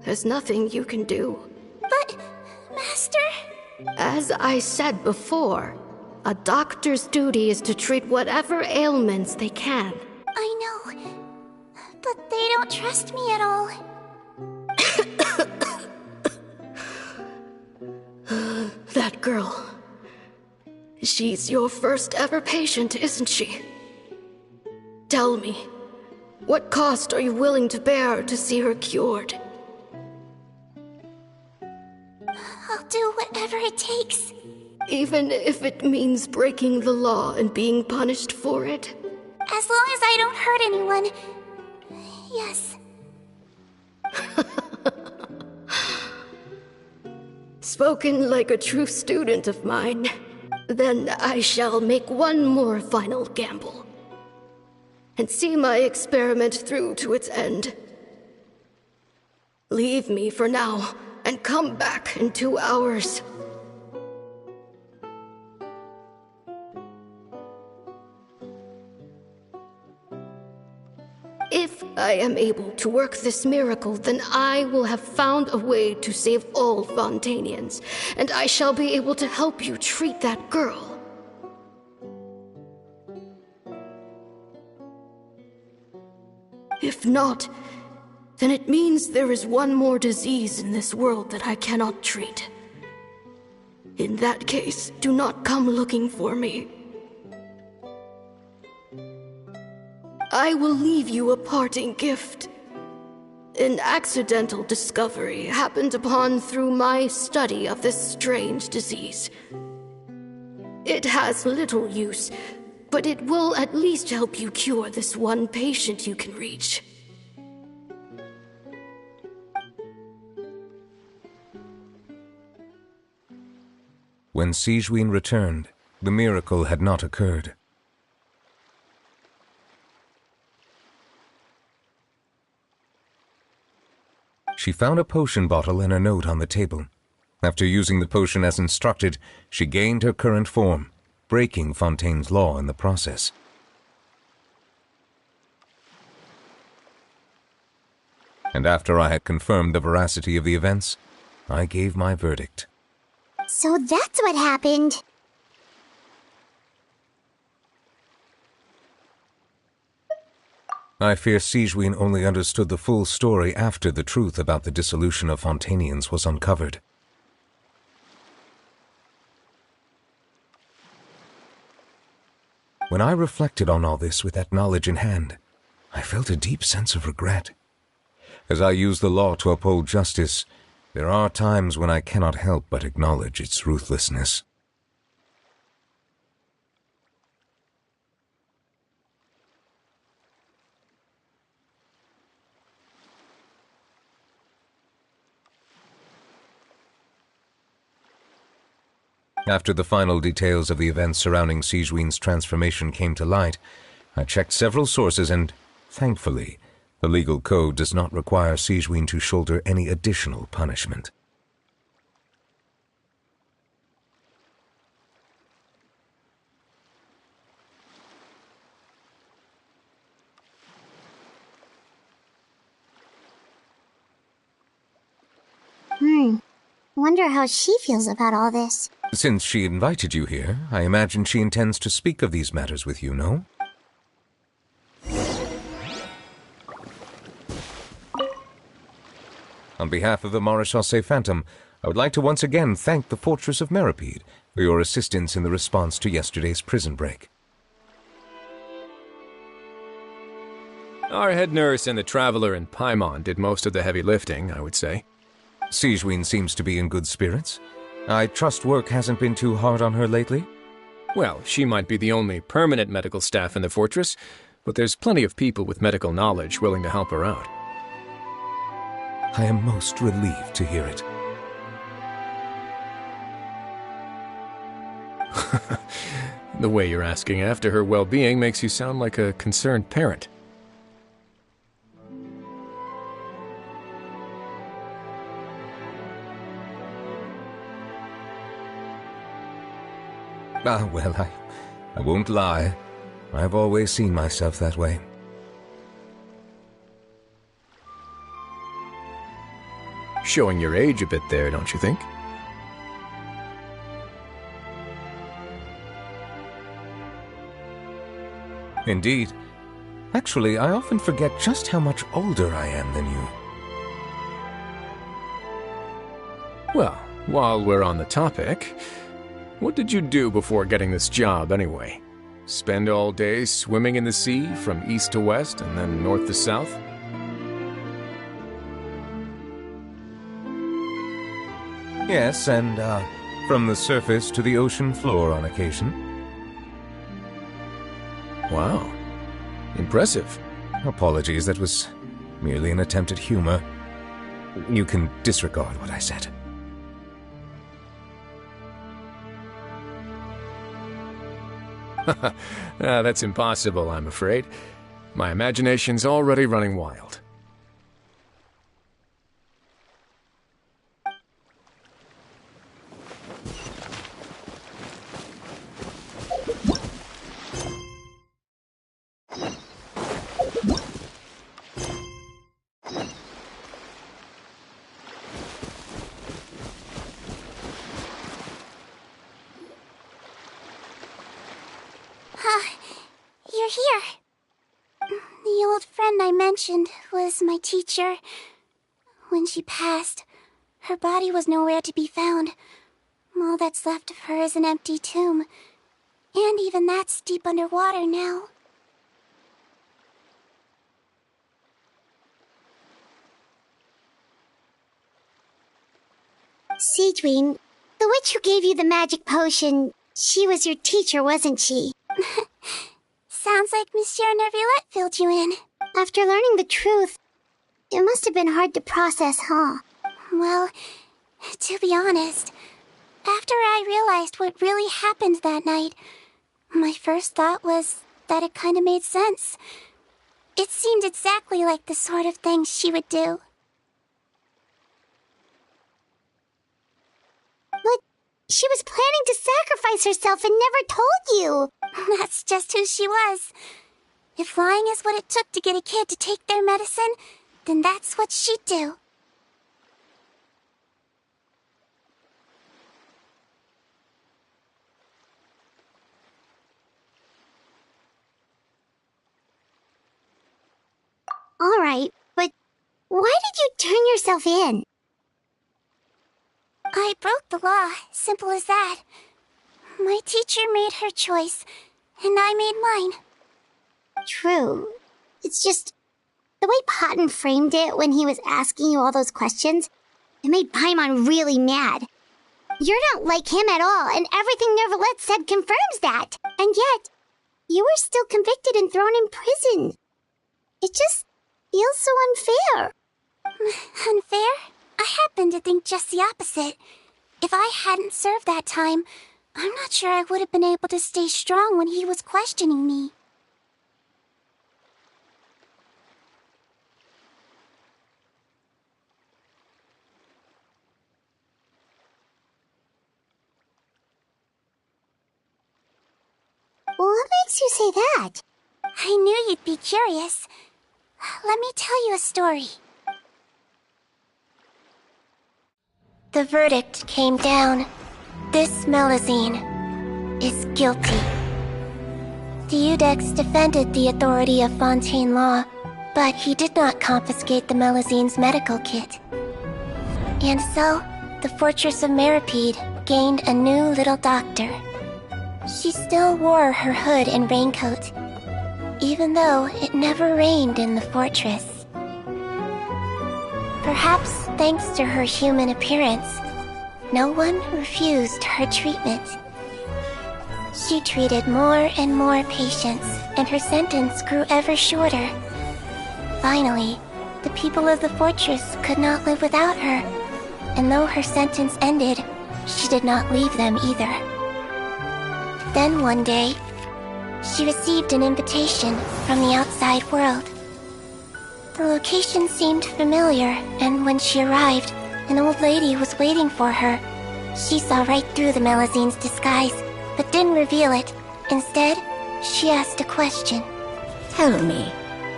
There's nothing you can do. But, Master... As I said before, a doctor's duty is to treat whatever ailments they can. I know, but they don't trust me at all. That girl. She's your first ever patient, isn't she? Tell me, what cost are you willing to bear to see her cured? I'll do whatever it takes. Even if it means breaking the law and being punished for it? As long as I don't hurt anyone. Yes. Spoken like a true student of mine. Then I shall make one more final gamble. And see my experiment through to its end. Leave me for now, and come back in 2 hours. If I am able to work this miracle, then I will have found a way to save all Fontanians, and I shall be able to help you treat that girl. If not, then it means there is one more disease in this world that I cannot treat. In that case, do not come looking for me. I will leave you a parting gift. An accidental discovery happened upon through my study of this strange disease. It has little use, but it will at least help you cure this one patient you can reach. When Sigewinne returned, the miracle had not occurred. She found a potion bottle and a note on the table. After using the potion as instructed, she gained her current form, breaking Fontaine's law in the process. And after I had confirmed the veracity of the events, I gave my verdict. So that's what happened. I fear Sigewinne only understood the full story after the truth about the dissolution of Fontanians was uncovered. When I reflected on all this with that knowledge in hand, I felt a deep sense of regret. As I use the law to uphold justice, there are times when I cannot help but acknowledge its ruthlessness. After the final details of the events surrounding Sigewinne's transformation came to light, I checked several sources and, thankfully, the legal code does not require Sigewinne to shoulder any additional punishment. Wonder how she feels about all this. Since she invited you here, I imagine she intends to speak of these matters with you, no? On behalf of the Maréchaussée Phantom, I would like to once again thank the Fortress of Meripede for your assistance in the response to yesterday's prison break. Our head nurse and the Traveler in Paimon did most of the heavy lifting, I would say. Sigewinne seems to be in good spirits. I trust work hasn't been too hard on her lately? Well, she might be the only permanent medical staff in the fortress, but there's plenty of people with medical knowledge willing to help her out. I am most relieved to hear it. The way you're asking after her well-being makes you sound like a concerned parent. Well, I won't lie. I've always seen myself that way. Showing your age a bit there, don't you think? Indeed. Actually, I often forget just how much older I am than you. Well, while we're on the topic, what did you do before getting this job anyway? Spend all day swimming in the sea from east to west and then north to south? Yes, and from the surface to the ocean floor on occasion. Wow. Impressive. Apologies, that was merely an attempt at humor. You can disregard what I said. That's impossible, I'm afraid. My imagination's already running wild. You're here. The old friend I mentioned was my teacher. When she passed, her body was nowhere to be found. All that's left of her is an empty tomb. And even that's deep underwater now. Sigewinne, the witch who gave you the magic potion, she was your teacher, wasn't she? Sounds like Monsieur Neuvillette filled you in. After learning the truth, it must have been hard to process, huh? Well, to be honest, after I realized what really happened that night, my first thought was that it kind of made sense. It seemed exactly like the sort of thing she would do. But she was planning to sacrifice herself and never told you. That's just who she was. If lying is what it took to get a kid to take their medicine, then that's what she'd do. All right, but why did you turn yourself in? I broke the law, simple as that. My teacher made her choice, and I made mine. True. It's just the way Potton framed it when he was asking you all those questions, it made Paimon really mad. You're not like him at all, and everything Neuvillette said confirms that. And yet, you were still convicted and thrown in prison. It just feels so unfair. Unfair? I happen to think just the opposite. If I hadn't served that time, I'm not sure I would have been able to stay strong when he was questioning me. What makes you say that? I knew you'd be curious. Let me tell you a story. The verdict came down. This Melusine is guilty. The Iudex defended the authority of Fontaine law, but he did not confiscate the Melusine's medical kit. And so, the Fortress of Meripede gained a new little doctor. She still wore her hood and raincoat, even though it never rained in the fortress. Perhaps thanks to her human appearance, no one refused her treatment. She treated more and more patients, and her sentence grew ever shorter. Finally, The people of the fortress could not live without her, and though her sentence ended, she did not leave them either. Then one day, she received an invitation from the outside world. The location seemed familiar, and when she arrived, an old lady was waiting for her. She saw right through the Melazine's disguise, but didn't reveal it. Instead, she asked a question. Tell me,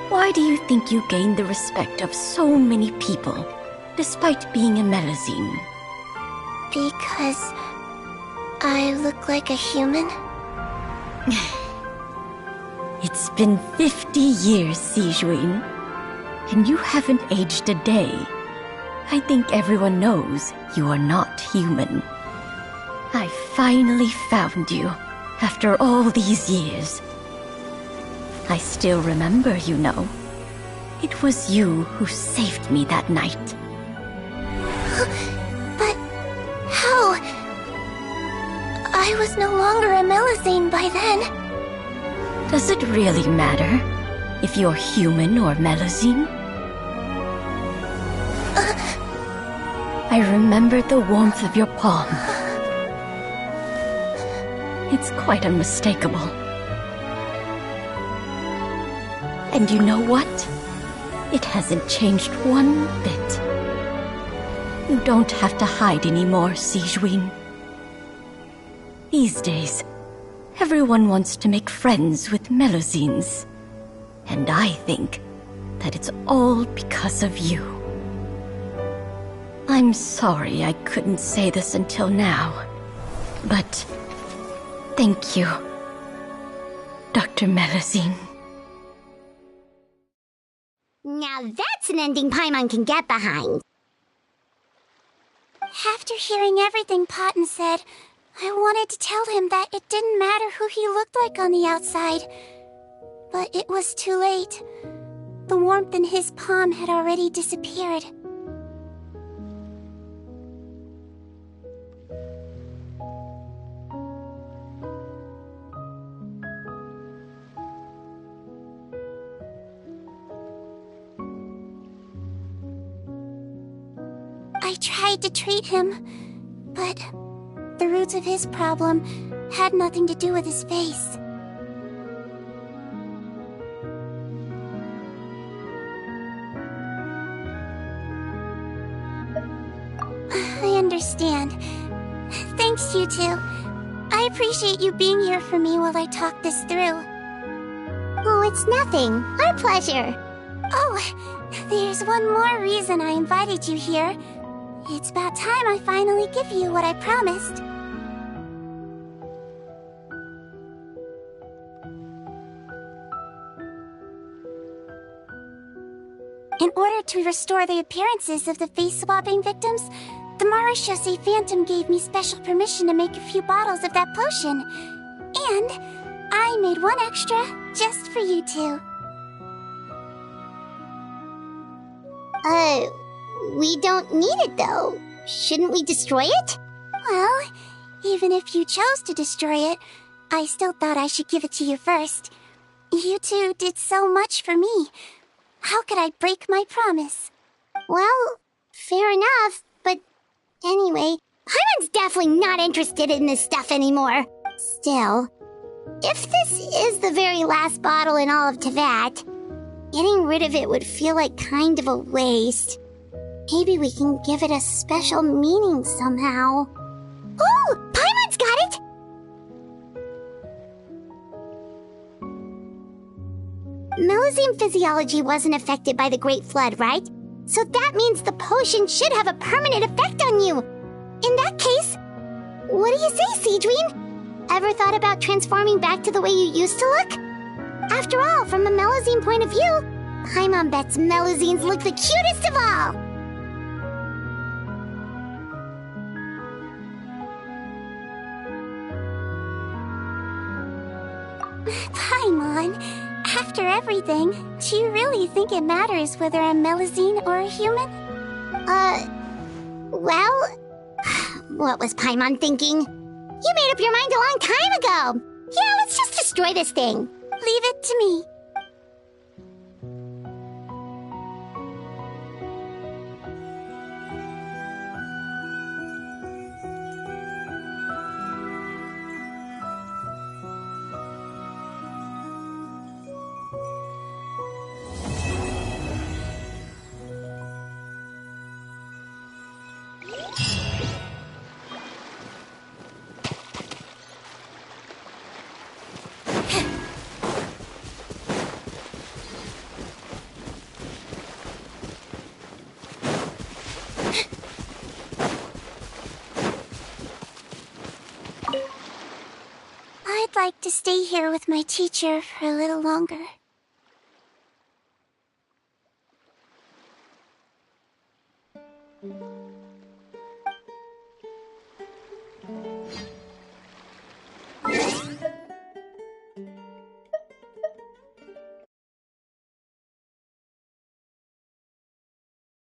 why do you think you gained the respect of so many people, despite being a Melazine? Because I look like a human? It's been 50 years, Sigewinne, and you haven't aged a day. I think everyone knows you are not human. I finally found you, after all these years. I still remember, you know. It was you who saved me that night. But how? I was no longer a Melazine by then. Does it really matter if you're human or Melazine? I remember the warmth of your palm. It's quite unmistakable. And you know what? It hasn't changed one bit. You don't have to hide anymore, Sigewinne. These days, everyone wants to make friends with Melazines. And I think that it's all because of you. I'm sorry I couldn't say this until now, but thank you, Dr. Melazine. Now that's an ending Paimon can get behind. After hearing everything Potton said, I wanted to tell him that it didn't matter who he looked like on the outside. But it was too late. The warmth in his palm had already disappeared. I tried to treat him, but the roots of his problem had nothing to do with his face. I understand. Thanks, you two. I appreciate you being here for me while I talk this through. Oh, it's nothing. Our pleasure. Oh, there's one more reason I invited you here. It's about time I finally give you what I promised. In order to restore the appearances of the face-swapping victims, the Marashose Phantom gave me special permission to make a few bottles of that potion. And I made one extra just for you two. We don't need it though. Shouldn't we destroy it? Well, even if you chose to destroy it, I still thought I should give it to you first. You two did so much for me. How could I break my promise? Well, fair enough, but anyway, Paimon's definitely not interested in this stuff anymore. Still, if this is the very last bottle in all of Teyvat, getting rid of it would feel like kind of a waste. Maybe we can give it a special meaning somehow. Oh, Paimon's got it! Melazine physiology wasn't affected by the Great Flood, right? So that means the potion should have a permanent effect on you. In that case, what do you say, Sigewinne? Ever thought about transforming back to the way you used to look? After all, from a Melazine point of view, Paimon bets Melazines look the cutest of all. Paimon, after everything, do you really think it matters whether I'm Melazine or a human? Well, what was Paimon thinking? You made up your mind a long time ago. Yeah, let's just destroy this thing. Leave it to me. I'd like to stay here with my teacher for a little longer.